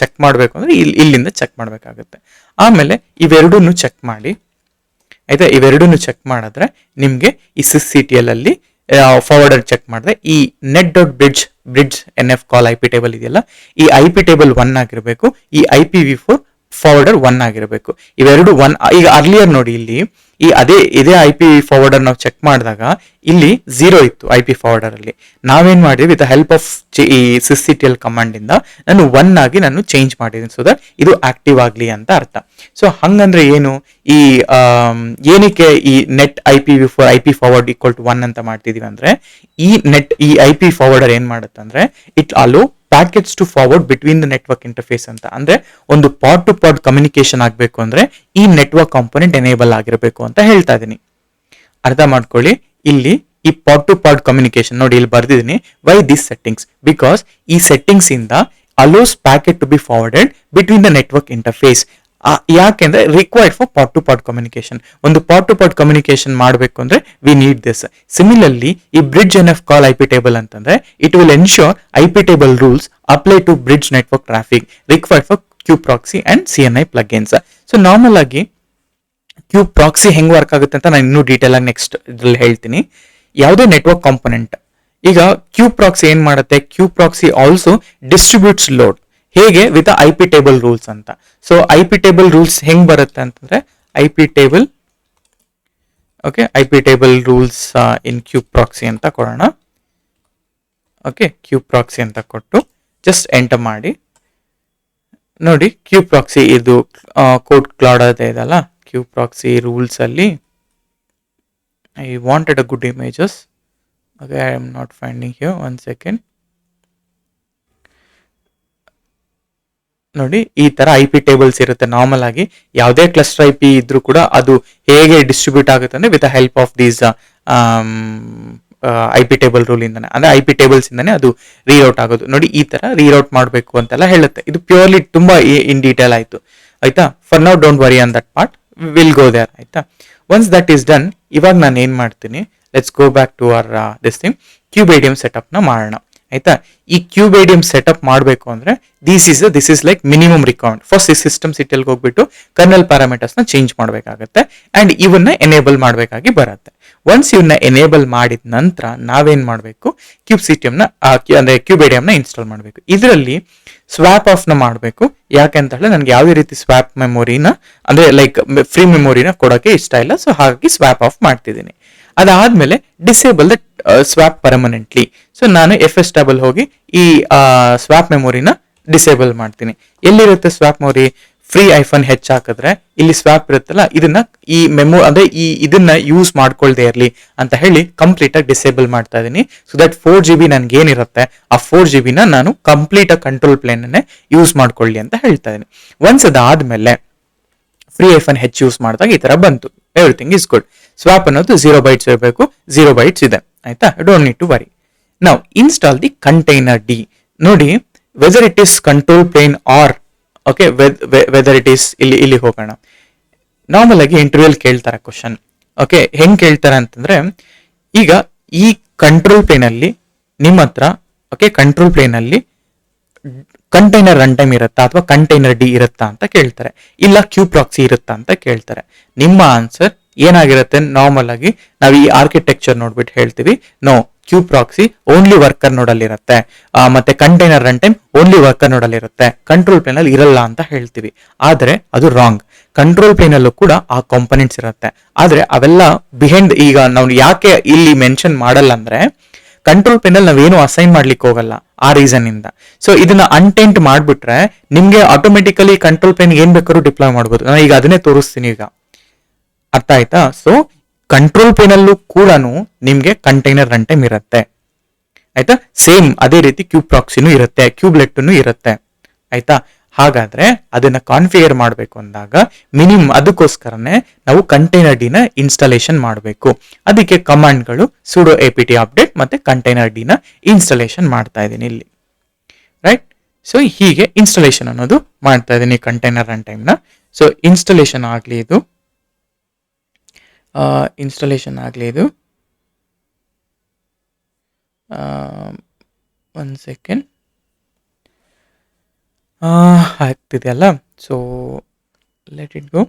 ಚೆಕ್ ಮಾಡಬೇಕು ಅಂದ್ರೆ ಇಲ್ಲಿಂದ ಚೆಕ್ ಮಾಡಬೇಕಾಗುತ್ತೆ. ಆಮೇಲೆ ಇವೆರಡನ್ನು ಚೆಕ್ ಮಾಡಿ, ಆಯ್ತಾ? ಇವೆರಡನ್ನು ಚೆಕ್ ಮಾಡಿದ್ರೆ ನಿಮ್ಗೆ ಈ ಸಿಸ್ಸಿಟಿಯಲ್ ಅಲ್ಲಿ ಫಾರ್ವರ್ಡರ್ ಚೆಕ್ ಮಾಡಿದ್ರೆ ಈ ನೆಟ್ ಡಾಟ್ ಬ್ರಿಡ್ಜ್ NF ಕಾಲ್ IP ಟೇಬಲ್ ಇದೆಯಲ್ಲ, ಈ IP ಟೇಬಲ್ 1 ಆಗಿರಬೇಕು, ಈ IPv4 ಫಾರ್ವರ್ಡರ್ 1 ಆಗಿರಬೇಕು. ಇವೆರಡು 1. ಈಗ ಅರ್ಲಿಯರ್ ನೋಡಿ ಇಲ್ಲಿ ಇದೇ IP ಫಾರ್ವರ್ಡರ್ ನಾವು ಚೆಕ್ ಮಾಡಿದಾಗ ಇಲ್ಲಿ 0 ಇತ್ತು IP ಫಾರ್ವರ್ಡರ್ ಅಲ್ಲಿ. ನಾವೇನ್ ಮಾಡಿದ್ವಿ, ವಿತ್ ಹೆಲ್ಪ್ ಆಫ್ ಈ ಸಿಸ್ಸಿಟಿಯಲ್ ಕಮಾಂಡ್ ಇಂದ ನಾನು 1 ಆಗಿ ನಾನು ಚೇಂಜ್ ಮಾಡಿದ್ದೀನಿ, ಸೊ ದಟ್ ಇದು ಆಕ್ಟಿವ್ ಆಗ್ಲಿ ಅಂತ ಅರ್ಥ. ಸೊ ಹಂಗಂದ್ರೆ ಏನು, ಈ ಏನಕ್ಕೆ ಈ net IPv4 IP forward equal to 1 ಅಂತ ಮಾಡ್ತಿದೀವಿ ಅಂದ್ರೆ, ಈ IP ಫಾರ್ವರ್ಡರ್ ಏನ್ ಮಾಡುತ್ತೆ ಅಂದ್ರೆ, it allow packets to forward between the network interface ಅಂತ. ಅಂದ್ರೆ ಒಂದು ಪಾಡ್ ಟು ಪಾಡ್ ಕಮ್ಯುನಿಕೇಶನ್ ಆಗಬೇಕು ಅಂದ್ರೆ ಈ ನೆಟ್ವರ್ಕ್ ಕಾಂಪೋನೆಂಟ್ ಎನೇಬಲ್ ಆಗಿರಬೇಕು ಅಂತ ಹೇಳ್ತಾ ಇದೀನಿ. ಅರ್ಥ ಮಾಡ್ಕೊಳ್ಳಿ. ಇಲ್ಲಿ ಈ ಪಾಡ್ ಟು ಪಾಡ್ ಕಮ್ಯುನಿಕೇಶನ್ ನೋಡಿ, ಇಲ್ಲಿ ಬರ್ದಿದ್ದೀನಿ, ವೈ ದಿಸ್ ಸೆಟ್ಟಿಂಗ್ಸ್, ಬಿಕಾಸ್ ಈ ಸೆಟ್ಟಿಂಗ್ಸ್ ಇಂದ allows packet to be forwarded between the network interface. ಯಾಕೆಂದ್ರೆ required for part to part communication. ಒಂದು ಪಾರ್ಟ್ ಟು ಪಾರ್ಟ್ ಕಮ್ಯುನಿಕೇಶನ್ ಮಾಡಬೇಕು ಅಂದ್ರೆ ವಿ ನೀಡ್ ದಿಸ್. ಸಿಮಿಲರ್ಲಿ ಈ bridge NF call I P table ಅಂತಂದ್ರೆ it will ensure I P table rules apply to bridge network traffic required for kube proxy and CNI ಪ್ಲಗ್ಇನ್ಸ್. So normal ಆಗಿ Q proxy ಹೆಂಗ್ work ಆಗುತ್ತೆ ಅಂತ ನಾನು ಇನ್ನೂ detail ಆಗಿ ನೆಕ್ಸ್ಟ್ ಇದ್ರಲ್ಲಿ ಹೇಳ್ತೀನಿ. ಯಾವುದೇ ನೆಟ್ವರ್ಕ್ ಕಾಂಪೊನೆಂಟ್, ಈಗ ಕ್ಯೂ ಪ್ರಾಕ್ಸಿ ಏನ್ ಮಾಡುತ್ತೆ, kube proxy also distributes load. ಹೇಗೆ? With I P table rules ಅಂತ. So I P table rules ಹೆಂಗ್ ಬರುತ್ತೆ ಅಂತಂದ್ರೆ I P table, okay, I P table rules in kube proxy ಅಂತ ಕೊಡೋಣ. ಓಕೆ, ಕ್ಯೂ ಪ್ರಾಕ್ಸಿ ಅಂತ ಕೊಟ್ಟು ಜಸ್ಟ್ ಎಂಟರ್ ಮಾಡಿ. ನೋಡಿ ಕ್ಯೂ ಪ್ರಾಕ್ಸಿ ಇದು ಕೋಡ್ ಕ್ಲೌಡ್ ಅದೇ ಇದಲ್ಲ, ಕ್ಯೂ ಪ್ರಾಕ್ಸಿ ರೂಲ್ಸ್ ಅಲ್ಲಿ I wanted a good images. Okay, I am not finding here, one second. ನೋಡಿ ಈ ತರ ಐ ಪಿ ಟೇಬಲ್ಸ್ ಇರುತ್ತೆ. ನಾರ್ಮಲ್ ಆಗಿ ಯಾವುದೇ ಕ್ಲಸ್ಟರ್ ಐ ಪಿ ಇದ್ರೂ ಕೂಡ ಅದು ಹೇಗೆ ಡಿಸ್ಟ್ರಿಬ್ಯೂಟ್ ಆಗುತ್ತೆ ಅಂದ್ರೆ with help of these I P table rule ಇಂದಾನೆ, ಅಂದ್ರೆ ಐ ಪಿ ಟೇಬಲ್ಸ್ ಇಂದಾನೆ ಅದು ರೀರೌಟ್ ಆಗೋದು. ನೋಡಿ ಈ ತರ ರೀರೌಟ್ ಮಾಡಬೇಕು ಅಂತೆಲ್ಲ ಹೇಳುತ್ತೆ. ಇದು ಪ್ಯೂರ್ಲಿ ತುಂಬಾ ಇನ್ ಡೀಟೇಲ್ ಆಯ್ತು, ಆಯ್ತಾ. For now don't worry on that part, will go there, ಆಯ್ತಾ. ಒನ್ಸ್ ದಟ್ ಈಸ್ ಡನ್, ಇವಾಗ ನಾನು ಏನ್ ಮಾಡ್ತೀನಿ, let's go back to our this thing, kubeadm setup ನ ಮಾಡೋಣ, ಆಯ್ತಾ. ಈ ಕ್ಯೂಬೇಡಿಯಂ ಸೆಟಪ್ ಮಾಡಬೇಕು ಅಂದ್ರೆ this is like minimum requirement. First ಈ ಸಿಸ್ಟಮ್ ಸಿಟಿಯಲ್ಲಿ ಹೋಗ್ಬಿಟ್ಟು ಕರ್ನಲ್ ಪ್ಯಾರಾಮೀಟರ್ಸ್ ನ ಚೇಂಜ್ ಮಾಡಬೇಕಾಗತ್ತೆ ಅಂಡ್ ಇವನ್ನ ಎನೇಬಲ್ ಮಾಡಬೇಕಾಗಿ ಬರುತ್ತೆ. ಒನ್ಸ್ ಇವನ್ನ ಎನೇಬಲ್ ಮಾಡಿದ ನಂತರ ನಾವೇನ್ ಮಾಡಬೇಕು, ಕ್ಯೂಬ್ಸಿಟಿಯಂನ ಅಂದ್ರೆ ಕ್ಯೂಬೇಡಿಯಂನ ಇನ್ಸ್ಟಾಲ್ ಮಾಡಬೇಕು. ಇದರಲ್ಲಿ ಸ್ವ್ಯಾಪ್ ಆಫ್ ನ ಮಾಡಬೇಕು. ಯಾಕೆಂತ ಹೇಳಿದ್ರೆ ನನಗೆ ಯಾವುದೇ ರೀತಿ ಸ್ವ್ಯಾಪ್ ಮೆಮೊರಿನ ಅಂದ್ರೆ ಲೈಕ್ ಫ್ರೀ ಮೆಮೊರಿನ ಕೊಡೋಕೆ ಇಷ್ಟ ಇಲ್ಲ, ಸೊ ಹಾಗಾಗಿ ಸ್ವ್ಯಾಪ್ ಆಫ್ ಮಾಡ್ತಿದ್ದೀನಿ. ಅದಾದ್ಮೇಲೆ disable the swap permanently. So ನಾನು FS ಟೇಬಲ್ ಹೋಗಿ ಈ ಸ್ವ್ಯಾಪ್ ಮೆಮೊರಿನ ಡಿಸೇಬಲ್ ಮಾಡ್ತೀನಿ. ಎಲ್ಲಿರುತ್ತೆ ಸ್ವ್ಯಾಪ್ ಮೆಮೊರಿ? ಫ್ರೀ -H ಹಾಕಿದ್ರೆ ಇಲ್ಲಿ ಸ್ವ್ಯಾಪ್ ಇರುತ್ತಲ್ಲ, ಇದನ್ನ ಈ ಅಂದ್ರೆ ಇದನ್ನ ಯೂಸ್ ಮಾಡ್ಕೊಳ್ದೆ ಇರಲಿ ಅಂತ ಹೇಳಿ ಕಂಪ್ಲೀಟ್ ಆಗಿ ಡಿಸೇಬಲ್ ಮಾಡ್ತಾ ಇದೀನಿ. ಸೊ ದಟ್ 4GB ನನ್ಗೆ ಏನಿರುತ್ತೆ ಆ 4GB ನಾನು ಕಂಪ್ಲೀಟ್ ಆಗಿ ಕಂಟ್ರೋಲ್ ಪ್ಲೇನ್ ಯೂಸ್ ಮಾಡ್ಕೊಳ್ಳಿ ಅಂತ ಹೇಳ್ತಾ ಇದೀನಿ. ಒನ್ಸ್ ಅದಾದ್ಮೇಲೆ ಫ್ರೀ -H ಯೂಸ್ ಮಾಡಿದಾಗ ಈ ತರ ಬಂತು, ಎವ್ರಿಥಿಂಗ್ ಇಸ್ ಗುಡ್. ಸ್ವಾಪ್ ಅನ್ನೋದು 0 bytes ಇರಬೇಕು, 0 bytes ಇದೆ, ಆಯ್ತಾ. Don't need to worry. ನಾವು ಇನ್ಸ್ಟಾಲ್ ದಿ ಕಂಟೈನರ್ ಡಿ. ನೋಡಿ whether it is control plane or okay, whether it is ಇಲ್ಲಿ ಹೋಗೋಣ. ನಾರ್ಮಲ್ ಆಗಿ ಇಂಟರ್ವ್ಯೂಲ್ ಕೇಳ್ತಾರೆ ಕ್ವಶನ್. ಓಕೆ, ಹೆಂಗ್ ಕೇಳ್ತಾರೆ ಅಂತಂದ್ರೆ, ಈಗ ಈ ಕಂಟ್ರೋಲ್ ಪ್ಲೇನ್ ಅಲ್ಲಿ ನಿಮ್ಮ ಹತ್ರ ಓಕೆ ಕಂಟ್ರೋಲ್ ಪ್ಲೇನ್ ಅಲ್ಲಿ ಕಂಟೈನರ್ ರನ್ ಟೈಮ್ ಇರುತ್ತಾ ಅಥವಾ ಕಂಟೈನರ್ ಡಿ ಇರುತ್ತಾ ಅಂತ ಕೇಳ್ತಾರೆ, ಇಲ್ಲ ಕ್ಯೂ ಪ್ರಾಕ್ಸಿ ಇರುತ್ತಾ ಅಂತ ಕೇಳ್ತಾರೆ. ನಿಮ್ಮ ಆನ್ಸರ್ ಏನಾಗಿರುತ್ತೆ? ನಾರ್ಮಲ್ ಆಗಿ ನಾವು ಈ ಆರ್ಕಿಟೆಕ್ಚರ್ ನೋಡ್ಬಿಟ್ಟು ಹೇಳ್ತೀವಿ, no, kube proxy only worker ನೋಡಲ್ಲಿರುತ್ತೆ, ಮತ್ತೆ container run time only worker ನೋಡಲ್ಲಿರುತ್ತೆ, ಕಂಟ್ರೋಲ್ ಪ್ಲೇನ್ ಅಲ್ಲಿ ಇರಲ್ಲ ಅಂತ ಹೇಳ್ತೀವಿ. ಆದ್ರೆ ಅದು ರಾಂಗ್. ಕಂಟ್ರೋಲ್ ಪ್ಲೇನ್ ಅಲ್ಲೂ ಕೂಡ ಆ ಕಾಂಪೊನೆಂಟ್ಸ್ ಇರುತ್ತೆ, ಆದ್ರೆ ಅವೆಲ್ಲ ಬಿಹೈಂಡ್. ಈಗ ನಾವು ಯಾಕೆ ಇಲ್ಲಿ ಮೆನ್ಷನ್ ಮಾಡಲ್ಲ ಅಂದ್ರೆ, ಕಂಟ್ರೋಲ್ ಪ್ಲೇನ್ ಅಲ್ಲಿ ನಾವೇನು ಅಸೈನ್ ಮಾಡ್ಲಿಕ್ಕೆ ಹೋಗಲ್ಲ ಆ ರೀಸನ್ ಇಂದ. ಸೊ ಇದನ್ನ ಅನ್ಟೆಂಟ್ ಮಾಡ್ಬಿಟ್ರೆ ನಿಮ್ಗೆ ಆಟೋಮೆಟಿಕಲಿ ಕಂಟ್ರೋಲ್ ಪ್ಲೇನ್ ಏನ್ ಬೇಕಾದ್ರೂ ಡಿಪ್ಲಾಯ್ ಮಾಡ್ಬೋದು. ನಾನು ಈಗ ಅದನ್ನೇ ತೋರಿಸ್ತೀನಿ ಈಗ, ಅರ್ಥ ಆಯ್ತಾ? ಸೊ ಕಂಟ್ರೋಲ್ ಪ್ಲೇನ್ ಅಲ್ಲೂ ಕೂಡ ನಿಮ್ಗೆ ಕಂಟೈನರ್ ರನ್ ಟೈಮ್ ಇರುತ್ತೆ, ಆಯ್ತಾ. ಸೇಮ್ ಅದೇ ರೀತಿ ಕ್ಯೂಬ್ ಪ್ರಾಕ್ಸಿನೂ ಇರುತ್ತೆ, ಕ್ಯೂಬ್ಲೆಟ್ನು ಇರುತ್ತೆ, ಆಯ್ತಾ. ಹಾಗಾದ್ರೆ ಅದನ್ನ ಕಾನ್ಫಿಗರ್ ಮಾಡಬೇಕು ಅಂದಾಗ ಮಿನಿಮಮ್ ಅದಕ್ಕೋಸ್ಕರನೇ ನಾವು ಕಂಟೈನರ್ ಡಿನ ಇನ್ಸ್ಟಾಲೇಷನ್ ಮಾಡಬೇಕು. ಅದಕ್ಕೆ ಕಮಾಂಡ್ಗಳು ಸುಡೋ apt ಅಪ್ಡೇಟ್ ಮತ್ತೆ ಕಂಟೈನರ್ ಡಿನ ಇನ್ಸ್ಟಾಲೇಷನ್ ಮಾಡ್ತಾ ಇದ್ದೀನಿ ಇಲ್ಲಿ, ರೈಟ್. ಸೊ ಹೀಗೆ ಇನ್ಸ್ಟಾಲೇಷನ್ ಅನ್ನೋದು ಮಾಡ್ತಾ ಇದ್ದೀನಿ ಕಂಟೈನರ್ ರನ್ ಟೈಮ್ನ. ಸೊ ಇನ್ಸ್ಟಾಲೇಷನ್ ಆಗಲಿ ಇದು, ಒನ್ ಸೆಕೆಂಡ್ ಆಗ್ತಿದೆಯಲ್ಲ. So let it go.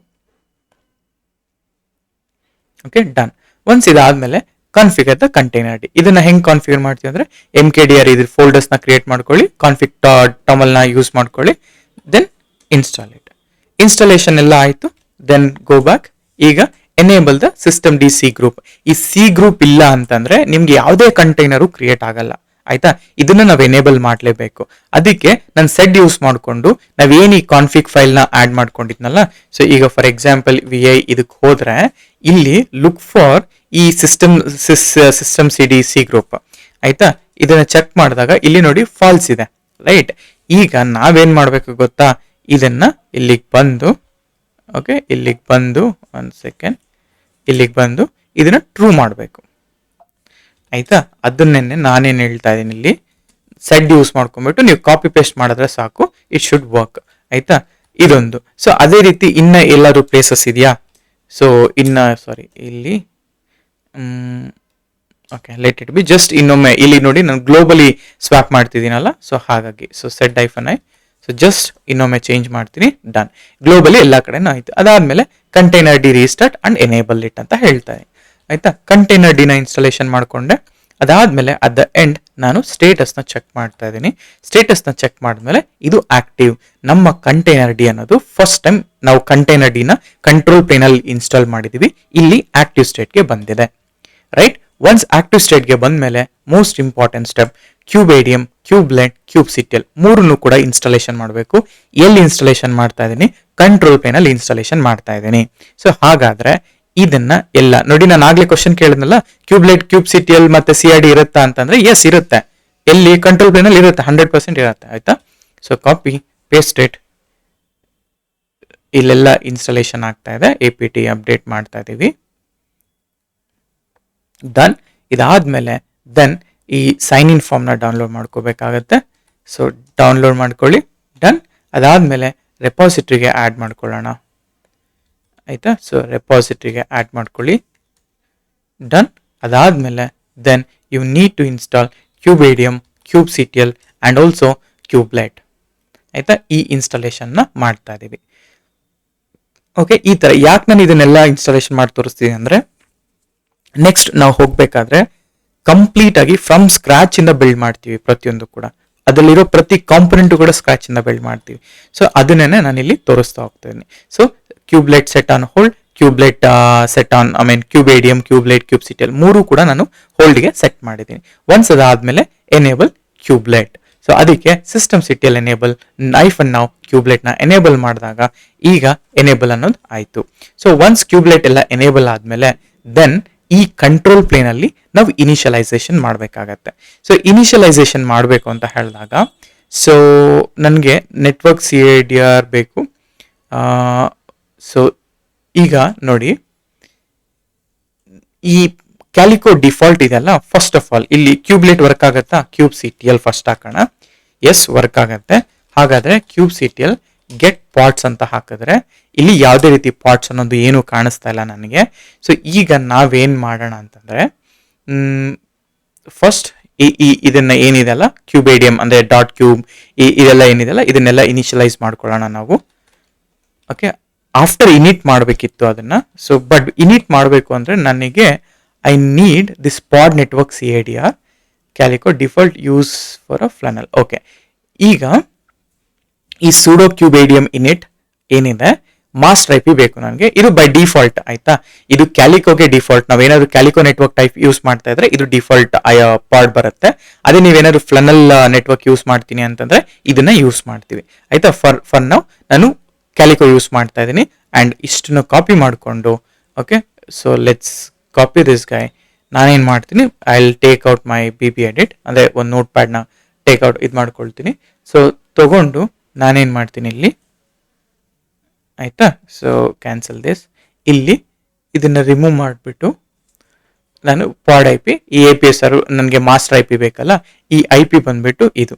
Okay, done. Once ಇದಾದ್ಮೇಲೆ ಕಾನ್ಫಿಗರ್ ದ ಕಂಟೈನರ್ ಡಿ. ಇದನ್ನ ಹೆಂಗ್ ಕಾನ್ಫಿಗರ್ ಮಾಡ್ತೀವಿ ಅಂದ್ರೆ MKDR ಇದ್ರ ಫೋಲ್ಡರ್ಸ್ ನ ಕ್ರಿಯೇಟ್ ಮಾಡ್ಕೊಳ್ಳಿ, ಕಾನ್ಫಿಗ್ ಟಮಲ್ ನ ಯೂಸ್ ಮಾಡ್ಕೊಳ್ಳಿ, ದೆನ್ ಇನ್ಸ್ಟಾಲ್ ಇಟ್. ಇನ್ಸ್ಟಾಲೇಷನ್ ಎಲ್ಲ ಆಯ್ತು, ದೆನ್ ಗೋ ಬ್ಯಾಕ್. ಈಗ enable the system D C group. ಈ ಸಿ ಗ್ರೂಪ್ ಇಲ್ಲ ಅಂತಂದ್ರೆ ನಿಮ್ಗೆ ಯಾವುದೇ ಕಂಟೈನರು ಕ್ರಿಯೇಟ್ ಆಗಲ್ಲ, ಆಯ್ತಾ. ಇದನ್ನ ನಾವು ಎನೇಬಲ್ ಮಾಡಲೇಬೇಕು. ಅದಕ್ಕೆ ನಾನು ಸೆಡ್ ಯೂಸ್ ಮಾಡಿಕೊಂಡು ನಾವೇನು ಈ ಕಾನ್ಫಿಗ್ ಫೈಲ್ ನ ಆಡ್ ಮಾಡ್ಕೊಂಡಿದ್ನಲ್ಲ, ಸೊ ಈಗ ಫಾರ್ ಎಕ್ಸಾಂಪಲ್ VI ಇದಕ್ಕೆ ಹೋದ್ರೆ ಇಲ್ಲಿ ಲುಕ್ ಫಾರ್ ಈ ಸಿಸ್ಟಮ್ ಸಿ ಗ್ರೂಪ್, ಆಯ್ತಾ. ಇದನ್ನ ಚೆಕ್ ಮಾಡಿದಾಗ ಇಲ್ಲಿ ನೋಡಿ ಫಾಲ್ಸ್ ಇದೆ, ರೈಟ್. ಈಗ ನಾವೇನ್ ಮಾಡ್ಬೇಕು ಗೊತ್ತಾ, ಇದನ್ನ ಇಲ್ಲಿಗೆ ಬಂದು ಓಕೆ ಇಲ್ಲಿಗೆ ಬಂದು ಒನ್ ಸೆಕೆಂಡ್ ಇಲ್ಲಿಗೆ ಬಂದು ಇದನ್ನ ಟ್ರೂ ಮಾಡಬೇಕು, ಆಯ್ತಾ. ಅದನ್ನೇ ನಾನೇನು ಹೇಳ್ತಾ ಇದ್ದೀನಿ ಇಲ್ಲಿ, ಸೆಡ್ ಯೂಸ್ ಮಾಡ್ಕೊಂಡ್ಬಿಟ್ಟು ನೀವು ಕಾಪಿ ಪೇಸ್ಟ್ ಮಾಡಿದ್ರೆ ಸಾಕು, ಇಟ್ ಶುಡ್ ವರ್ಕ್, ಆಯ್ತಾ. ಇದೊಂದು. ಸೊ ಅದೇ ರೀತಿ ಇನ್ನ ಎಲ್ಲಾದ್ರು ಪ್ಲೇಸಸ್ ಇದೆಯಾ? ಸೊ ಇನ್ನ ಸಾರಿ ಇಲ್ಲಿ okay let it be. Just ಇನ್ನೊಮ್ಮೆ ಇಲ್ಲಿ ನೋಡಿ ನಾನು ಗ್ಲೋಬಲಿ ಸ್ವಾಪ್ ಮಾಡ್ತಿದ್ದೀನಲ್ಲ, ಸೊ ಹಾಗಾಗಿ so set -i. So just ಇನ್ನೊಮ್ಮೆ ಚೇಂಜ್ ಮಾಡ್ತೀನಿ, ಡನ್. ಗ್ಲೋಬಲಿ ಎಲ್ಲ ಕಡೆನೂ ಆಯ್ತು. ಅದಾದ್ಮೇಲೆ container D restart and enable it ಅಂತ ಹೇಳ್ತಾರೆ. ಆಯ್ತಾ, ಕಂಟೈನರ್ ಡಿನ ಇನ್ಸ್ಟಾಲೇಷನ್ ಮಾಡ್ಕೊಂಡೆ. ಅದಾದ್ಮೇಲೆ ಅಟ್ ದ ಎಂಡ್ ನಾನು ಸ್ಟೇಟಸ್ನ ಚೆಕ್ ಮಾಡ್ತಾ ಇದ್ದೀನಿ. ಸ್ಟೇಟಸ್ನ ಚೆಕ್ ಮಾಡಿದ್ಮೇಲೆ ಇದು ಆಕ್ಟಿವ್. ನಮ್ಮ ಕಂಟೈನರ್ ಡಿ ಅನ್ನೋದು ಫಸ್ಟ್ ಟೈಮ್ ನಾವು ಕಂಟೈನರ್ ಡಿನ ಕಂಟ್ರೋಲ್ ಪ್ಲೇನಲ್ಲಿ ಇನ್ಸ್ಟಾಲ್ ಮಾಡಿದೀವಿ, ಇಲ್ಲಿ ಆಕ್ಟಿವ್ ಸ್ಟೇಟ್ಗೆ ಬಂದಿದೆ. ರೈಟ್, ಒನ್ಸ್ ಆಕ್ಟಿವ್ ಸ್ಟೇಟ್ಗೆ ಬಂದ್ಮೇಲೆ ಮೋಸ್ಟ್ ಇಂಪಾರ್ಟೆಂಟ್ ಸ್ಟೆಪ್ ಕ್ಯೂಬೇಡಿಯಂ, ಕ್ಯೂಬ್ಲೆಟ್, ಕ್ಯೂಬ್ಸಿಟಿಎಲ್ ಮೂರನ್ನು ಕೂಡ ಇನ್ಸ್ಟಾಲೇಷನ್ ಮಾಡಬೇಕು. ಎಲ್ಲಿ ಇನ್ಸ್ಟಾಲೇಷನ್ ಮಾಡ್ತಾ ಇದ್ದೀನಿ? ಕಂಟ್ರೋಲ್ ಪ್ಲೇನಲ್ಲಿ ಇನ್ಸ್ಟಾಲೇಷನ್ ಮಾಡ್ತಾ ಇದ್ದೀನಿ. ಸೊ ಹಾಗಾದ್ರೆ ಇದನ್ನ ಎಲ್ಲ ನೋಡಿ, ನಾನು ಆಗ್ಲೇ ಕ್ವಶನ್ ಕೇಳಿದ್ನಲ್ಲ, ಕ್ಯೂಬ್ಲೆಟ್, ಕ್ಯೂಬ್ಸಿಟಿಎಲ್ ಮತ್ತೆ CID ಇರುತ್ತಾ ಅಂತಂದ್ರೆ ಎಸ್ ಇರುತ್ತೆ. ಎಲ್ಲಿ? ಕಂಟ್ರೋಲ್ ಪ್ಲೇನಲ್ಲಿ ಇರುತ್ತೆ, 100% ಇರುತ್ತೆ. ಆಯ್ತಾ, ಸೊ ಕಾಪಿ ಪೇಸ್ಟ್ ಇಟ್. ಇಲ್ಲೆಲ್ಲ ಇನ್ಸ್ಟಾಲೇಷನ್ ಆಗ್ತಾ ಇದೆ, APT ಅಪ್ಡೇಟ್ ಮಾಡ್ತಾ ಇದೀವಿ. ಡನ್. ಇದಾದ್ಮೇಲೆ ದೆನ್ ಈ ಸೈನ್ ಇನ್ ಫಾರ್ಮ್ನ ಡೌನ್ಲೋಡ್ ಮಾಡ್ಕೋಬೇಕಾಗತ್ತೆ. ಸೊ ಡೌನ್ಲೋಡ್ ಮಾಡ್ಕೊಳ್ಳಿ, ಡನ್. ಅದಾದ್ಮೇಲೆ ರೆಪಾಸಿಟ್ರಿಗೆ ಆ್ಯಡ್ ಮಾಡ್ಕೊಳ್ಳೋಣ. ಆಯ್ತಾ, ಸೊ ರೆಪಾಸಿಟ್ರಿಗೆ ಆ್ಯಡ್ ಮಾಡ್ಕೊಳ್ಳಿ, ಡನ್. ಅದಾದ್ಮೇಲೆ then you need to install kubeadm, kubectl and also kubelet. ಆಯ್ತಾ, ಈ ಇನ್ಸ್ಟಾಲೇಷನ್ನ ಮಾಡ್ತಾ ಇದ್ದೀವಿ. ಓಕೆ, ಈ ಥರ ಯಾಕೆ ನಾನು ಇದನ್ನೆಲ್ಲ ಇನ್ಸ್ಟಾಲೇಷನ್ ಮಾಡಿ ತೋರಿಸ್ತೀನಿ ಅಂದರೆ, ನೆಕ್ಸ್ಟ್ ನಾವು ಹೋಗ್ಬೇಕಾದ್ರೆ ಕಂಪ್ಲೀಟ್ ಆಗಿ ಫ್ರಮ್ ಸ್ಕ್ರಾಚ್ ಇಂದ ಬಿಲ್ಡ್ ಮಾಡ್ತೀವಿ. ಪ್ರತಿಯೊಂದು ಕೂಡ ಅದರಲ್ಲಿರೋ ಪ್ರತಿ ಕಾಂಪೊನೆಂಟ್ ಕೂಡ ಸ್ಕ್ರಾಚ್ ಇಂದ ಬಿಲ್ಡ್ ಮಾಡ್ತೀವಿ. ಸೊ ಅದನ್ನೇ ನಾನು ಇಲ್ಲಿ ತೋರಿಸ್ತಾ ಹೋಗ್ತೀನಿ. So kubelet set on hold, kubelet set on kubeadm, kubelet, kubectl ಮೂರು ಕೂಡ ನಾನು ಹೋಲ್ಡ್ಗೆ ಸೆಟ್ ಮಾಡಿದ್ದೀನಿ. ಒನ್ಸ್ ಅದಾದ್ಮೇಲೆ ಎನೇಬಲ್ ಕ್ಯೂಬ್ಲೆಟ್. ಸೊ ಅದಕ್ಕೆ ಸಿಸ್ಟಮ್ ಸಿಟಿಎಲ್ ಎನೇಬಲ್ ನೈಫ್ ಅನ್ನು ನಾವು ಕ್ಯೂಬ್ಲೆಟ್ನ ಎನೇಬಲ್ ಮಾಡಿದಾಗ ಈಗ ಎನೇಬಲ್ ಅನ್ನೋದು ಆಯಿತು. ಸೊ ಒನ್ಸ್ ಕ್ಯೂಬ್ಲೆಟ್ ಎಲ್ಲ ಎನೇಬಲ್ ಆದಮೇಲೆ ದೆನ್ ಈ ಕಂಟ್ರೋಲ್ ಪ್ಲೇನ್ ಅಲ್ಲಿ ನಾವು ಇನಿಷಿಯಲೈಸೇಷನ್ ಮಾಡಬೇಕಾಗತ್ತೆ. ಸೊ ಇನಿಷಿಯಲೈಸೇಷನ್ ಮಾಡಬೇಕು ಅಂತ ಹೇಳಿದಾಗ, ಸೊ ನನಗೆ ನೆಟ್ವರ್ಕ್ CIDR ಬೇಕು. ಸೊ ಈಗ ನೋಡಿ, ಈ ಕ್ಯಾಲಿಕೋ ಡಿಫಾಲ್ಟ್ ಇದೆಲ್ಲ, ಫಸ್ಟ್ ಆಫ್ ಆಲ್ ಇಲ್ಲಿ ಕ್ಯೂಬ್ಲೆಟ್ ವರ್ಕ್ ಆಗುತ್ತಾ? ಕ್ಯೂಬ್ಸಿಟಿಎಲ್ ಫಸ್ಟ್ ಹಾಕೋಣ. ಎಸ್, ವರ್ಕ್ ಆಗತ್ತೆ. ಹಾಗಾದ್ರೆ ಕ್ಯೂಬ್ಸಿಟಿಎಲ್ ಗೆಟ್ ಪಾರ್ಟ್ಸ್ ಅಂತ ಹಾಕಿದ್ರೆ ಇಲ್ಲಿ ಯಾವುದೇ ರೀತಿ ಪಾರ್ಟ್ಸ್ ಅನ್ನೋದು ಏನು ಕಾಣಿಸ್ತಾ ಇಲ್ಲ ನನಗೆ. ಸೊ ಈಗ ನಾವೇನ್ ಮಾಡೋಣ ಅಂತಂದ್ರೆ, ಫಸ್ಟ್ ಇದನ್ನ ಏನಿದೆಲ್ಲ ಕ್ಯೂಬೇಡಿಯಂ ಅಂದ್ರೆ ಡಾಟ್ ಕ್ಯೂಬ್ ಇದೆಲ್ಲ ಏನಿದೆಲ್ಲ ಇದನ್ನೆಲ್ಲ ಇನಿಷಿಯಲೈಸ್ ಮಾಡ್ಕೊಳ್ಳೋಣ ನಾವು. ಓಕೆ, ಆಫ್ಟರ್ ಇನಿಟ್ ಮಾಡಬೇಕಿತ್ತು ಅದನ್ನ. ಸೊ ಬಟ್ ಇನಿಟ್ ಮಾಡಬೇಕು ಅಂದ್ರೆ ನನಗೆ I need this pod network CIDR Calico default use for a flannel. Okay, ಈಗ ಈ ಸೂಡೋ ಕ್ಯೂಬೇಡಿಯಂ ಇನಿಟ್ ಏನಿದೆ ಮಾಸ್ಟರ್ IP ಬೇಕು ನನಗೆ. ಇದು ಬೈ ಡಿಫಾಲ್ಟ್. ಆಯ್ತಾ, ಇದು ಕ್ಯಾಲಿಕೋಗೆ ಡಿಫಾಲ್ಟ್. ನಾವೇನಾದ್ರು ಕ್ಯಾಲಿಕೋ ನೆಟ್ವರ್ಕ್ ಟೈಪ್ ಯೂಸ್ ಮಾಡ್ತಾ ಇದ್ರೆ ಇದು ಡಿಫಾಲ್ಟ್ ಪಾರ್ಟ್ ಬರುತ್ತೆ. ಅದೇ ನೀವೇನಾದ್ರು ಫ್ಲನಲ್ ನೆಟ್ವರ್ಕ್ ಯೂಸ್ ಮಾಡ್ತೀನಿ ಅಂತಂದ್ರೆ ಇದನ್ನ ಯೂಸ್ ಮಾಡ್ತೀವಿ. ಆಯ್ತಾ, ಫರ್ ನಾವು ನಾನು ಕ್ಯಾಲಿಕೋ ಯೂಸ್ ಮಾಡ್ತಾ ಇದ್ದೀನಿ. ಅಂಡ್ ಇಷ್ಟನ್ನು ಕಾಪಿ ಮಾಡಿಕೊಂಡು, okay, so let's copy this guy. ನಾನೇನು ಮಾಡ್ತೀನಿ, I will take out my BB edit ಅಂದರೆ ಒಂದು ನೋಟ್ ಪ್ಯಾಡ್ನ ಟೇಕ್ ಔಟ್ ಇದು ಮಾಡ್ಕೊಳ್ತೀನಿ. ಸೊ ತಗೊಂಡು ನಾನೇನು ಮಾಡ್ತೀನಿ ಇಲ್ಲಿ, ಆಯ್ತಾ, ಸೊ ಕ್ಯಾನ್ಸಲ್ ದಿಸ್. ಇಲ್ಲಿ ಇದನ್ನ ರಿಮೂವ್ ಮಾಡಿಬಿಟ್ಟು ನಾನು ಪಾಡ್ IP, ಈ APS ನನಗೆ ಮಾಸ್ಟರ್ IP ಬೇಕಲ್ಲ, ಈ IP ಬಂದ್ಬಿಟ್ಟು ಇದು.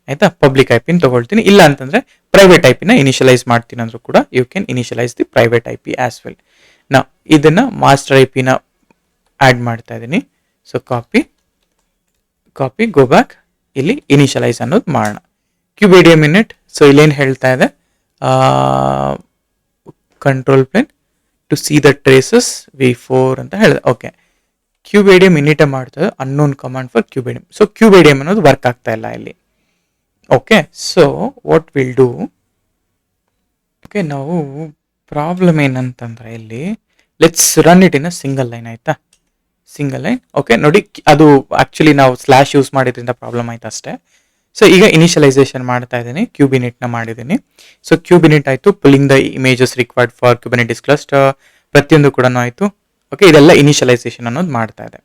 ಆಯ್ತಾ, ಪಬ್ಲಿಕ್ IP ತಗೊಳ್ತೀನಿ. ಇಲ್ಲ ಅಂತಂದ್ರೆ ಪ್ರೈವೇಟ್ IP ನ ಇನಿಷಿಯಲೈಸ್ ಮಾಡ್ತೀನಿ ಅಂದ್ರೂ ಕೂಡ you can initialize the private IP as well. ನಾ ಇದನ್ನ ಮಾಸ್ಟರ್ IP ನ ಆಡ್ ಮಾಡ್ತಾ ಇದ್ದೀನಿ. ಸೊ ಕಾಪಿ ಗೋ ಬ್ಯಾಕ್, ಇಲ್ಲಿ ಇನಿಷಿಯಲೈಸ್ ಅನ್ನೋದು ಮಾಡೋಣ. Kubeadm init. ಸೊ ಇಲ್ಲೇನು ಹೇಳ್ತಾ ಇದೆ, control plane to see the traces V4 ಅಂತ ಹೇಳಿದೆ. ಓಕೆ, ಕ್ಯೂಬೇಡಿಯಂ ಇನಿಟ ಮಾಡ್ತದೆ unknown command for kubeadm. So kubeadm ಅನ್ನೋದು ವರ್ಕ್ ಆಗ್ತಾ ಇಲ್ಲ ಇಲ್ಲಿ. Okay, so what will do, okay, ನಾವು ಪ್ರಾಬ್ಲಮ್ ಏನಂತಂದ್ರೆ ಇಲ್ಲಿ let's run it in a single line. ಆಯ್ತಾ, ಸಿಂಗಲ್ ಲೈನ್. ಓಕೆ, ನೋಡಿ ಅದು ಆಕ್ಚುಲಿ ನಾವು ಸ್ಲ್ಯಾಶ್ ಯೂಸ್ ಮಾಡಿದ್ರಿಂದ ಪ್ರಾಬ್ಲಮ್ ಆಯ್ತು ಅಷ್ಟೇ. ಸೊ ಈಗ ಇನಿಷಿಯಲೈಸೇಷನ್ ಮಾಡ್ತಾ ಇದ್ದೀನಿ, ಕ್ಯೂಬಿನಿಟ್ನ ಮಾಡಿದ್ದೀನಿ. ಸೊ ಕ್ಯೂಬಿನಿಟ್ ಆಯಿತು, pulling the images required for kube init is cluster ಪ್ರತಿಯೊಂದು ಕೂಡ ಆಯಿತು. ಓಕೆ, ಇದೆಲ್ಲ ಇನಿಷಿಯಲೈಸೇಷನ್ ಅನ್ನೋದು ಮಾಡ್ತಾ ಇದೆ.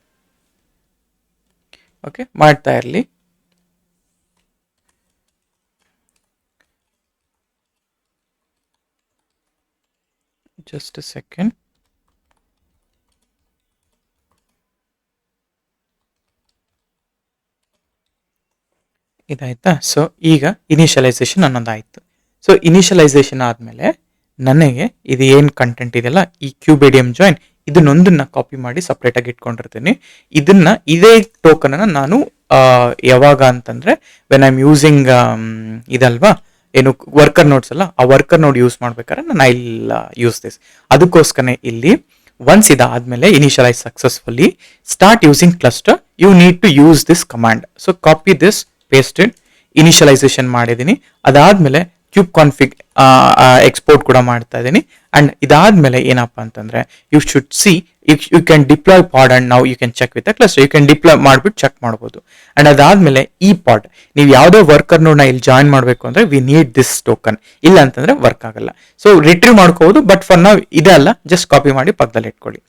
ಓಕೆ, ಮಾಡ್ತಾ ಇರಲಿ. Just a second. ಇದಾಯ್ತಾ. ಸೊ ಈಗ ಇನಿಷಿಯಲೈಸೇಷನ್ ಅನ್ನೋದಾಯ್ತು. ಸೊ ಇನಿಷಿಯಲೈಸೇಷನ್ ಆದಮೇಲೆ ನನಗೆ ಇದು ಏನು ಕಂಟೆಂಟ್ ಇದೆಯಲ್ಲ, ಈ ಕ್ಯೂಬೇಡಿಯಂ ಜಾಯಿನ್ ಇದನ್ನೊಂದನ್ನ ಕಾಪಿ ಮಾಡಿ ಸಪ್ರೇಟಾಗಿ ಇಟ್ಕೊಂಡಿರ್ತೀನಿ. ಇದೇ ಟೋಕನನ್ನು ನಾನು ಯಾವಾಗ ಅಂತಂದರೆ ವೆನ್ ಐ ಆಮ್ ಯೂಸಿಂಗ್ ಇದಲ್ವಾ ಏನು ವರ್ಕರ್ ನೋಟ್ಸ್ ಅಲ್ಲ, ಆ ವರ್ಕರ್ ನೋಡ್ ಯೂಸ್ ಮಾಡ್ಬೇಕಾದ್ರೆ ನಾನು ಇಲ್ಲ ಯೂಸ್ ದಿಸ್. ಅದಕ್ಕೋಸ್ಕರ ಇಲ್ಲಿ ಒನ್ಸ್ ಇದಾದ್ಮೇಲೆ initialize successfully start using cluster, you need to use this command. So copy this, pasted, initialization ಮಾಡಿದ್ದೀನಿ. ಅದಾದ್ಮೇಲೆ ಕ್ಯೂಬ್ ಕಾನ್ಫಿಗ್ ಎಕ್ಸ್ಪೋರ್ಟ್ ಕೂಡ ಮಾಡ್ತಾ ಇದ್ದೀನಿ. ಅಂಡ್ ಇದಾದ್ಮೇಲೆ ಏನಪ್ಪಾ ಅಂತಂದ್ರೆ you should see you can deploy pod and ನಾವು you can check with the cluster. You can deploy ಮಾಡ್ಬಿಟ್ಟು ಚೆಕ್ ಮಾಡ್ಬೋದು. ಅಂಡ್ ಅದಾದ್ಮೇಲೆ ಈ ಪಾಡ್ ನೀವು ಯಾವುದೋ ವರ್ಕರ್ ನೋಡ್ನ ಇಲ್ಲಿ ಜಾಯಿನ್ ಮಾಡಬೇಕು ಅಂದ್ರೆ ವಿ ನೀಡ್ ದಿಸ್ ಟೋಕನ್, ಇಲ್ಲ ಅಂತಂದ್ರೆ ವರ್ಕ್ ಆಗಲ್ಲ. ಸೊ ರಿಟ್ರೀವ್ ಮಾಡ್ಕೋಬಹುದು, ಬಟ್ ಫಾರ್ ನಾವು ಇದೆ ಅಲ್ಲ, ಜಸ್ಟ್ ಕಾಪಿ ಮಾಡಿ ಪಕ್ಕದಲ್ಲಿ ಇಟ್ಕೊಳ್ಳಿ.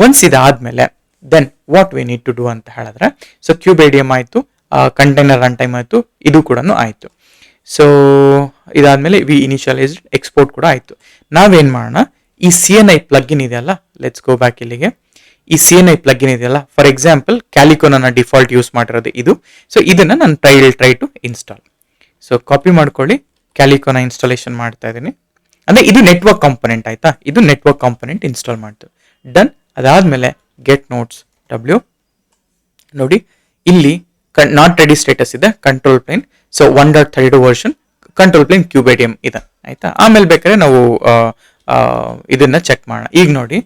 ಒನ್ಸ್ ಇದಾದ್ಮೇಲೆ then what we need to do ಅಂತ ಹೇಳಿದ್ರೆ, ಸೊ ಕ್ಯೂಬೇಡಿಯಂ ಆಯ್ತು, ಕಂಟೈನರ್ ರನ್ ಟೈಮ್ ಆಯ್ತು, ಇದು ಕೂಡ ಆಯ್ತು. ಸೊ ಇದಾದ್ಮೇಲೆ ವಿ ಇನಿಷಿಯಲೈಸ್ಡ್ ಎಕ್ಸ್ಪೋರ್ಟ್ ಕೂಡ ಆಯ್ತು. ನಾವೇನ್ ಮಾಡೋಣ, ಈ CNI ಪ್ಲಗ್ಇನ್ ಇದೆಯಲ್ಲ, ಲೆಟ್ಸ್ ಗೋ ಬ್ಯಾಕ್ ಇಲ್ಲಿಗೆ. ಈ CNI ಪ್ಲಗ್ಇನ್ ಇದೆಯಲ್ಲ, ಫಾರ್ ಎಕ್ಸಾಂಪಲ್ ಕ್ಯಾಲಿಕೋ ನನ್ನ ಡಿಫಾಲ್ಟ್ ಯೂಸ್ ಮಾಡಿರೋದು ಇದು. ಸೊ ಇದನ್ನ ನಾನು try to install. So copy ಮಾಡ್ಕೊಳ್ಳಿ, ಕ್ಯಾಲಿಕೋನ ಇನ್ಸ್ಟಾಲೇಷನ್ ಮಾಡ್ತಾ ಇದ್ದೀನಿ. ಅಂದ್ರೆ ಇದು ನೆಟ್ವರ್ಕ್ ಕಾಂಪೊನೆಂಟ್ ಆಯ್ತಾ, ಇದು ನೆಟ್ವರ್ಕ್ ಕಾಂಪೊನೆಂಟ್ ಇನ್ಸ್ಟಾಲ್ ಮಾಡ್ತು. ಡನ್. ಅದಾದ್ಮೇಲೆ ಗೆಟ್ ನೋಟ್ಸ್ ಡಬ್ಲ್ಯೂ ನೋಡಿ, ಇಲ್ಲಿ ನಾಟ್ ರೆಡಿ ಸ್ಟೇಟಸ್ ಇದೆ, control plane. So 1.32 version control plane kubeadm ಇದೆ ಆಯ್ತಾ. ಆಮೇಲೆ ಬೇಕಾದ್ರೆ ನಾವು ಇದನ್ನ ಚೆಕ್ ಮಾಡೋಣ. ಈಗ ನೋಡಿ,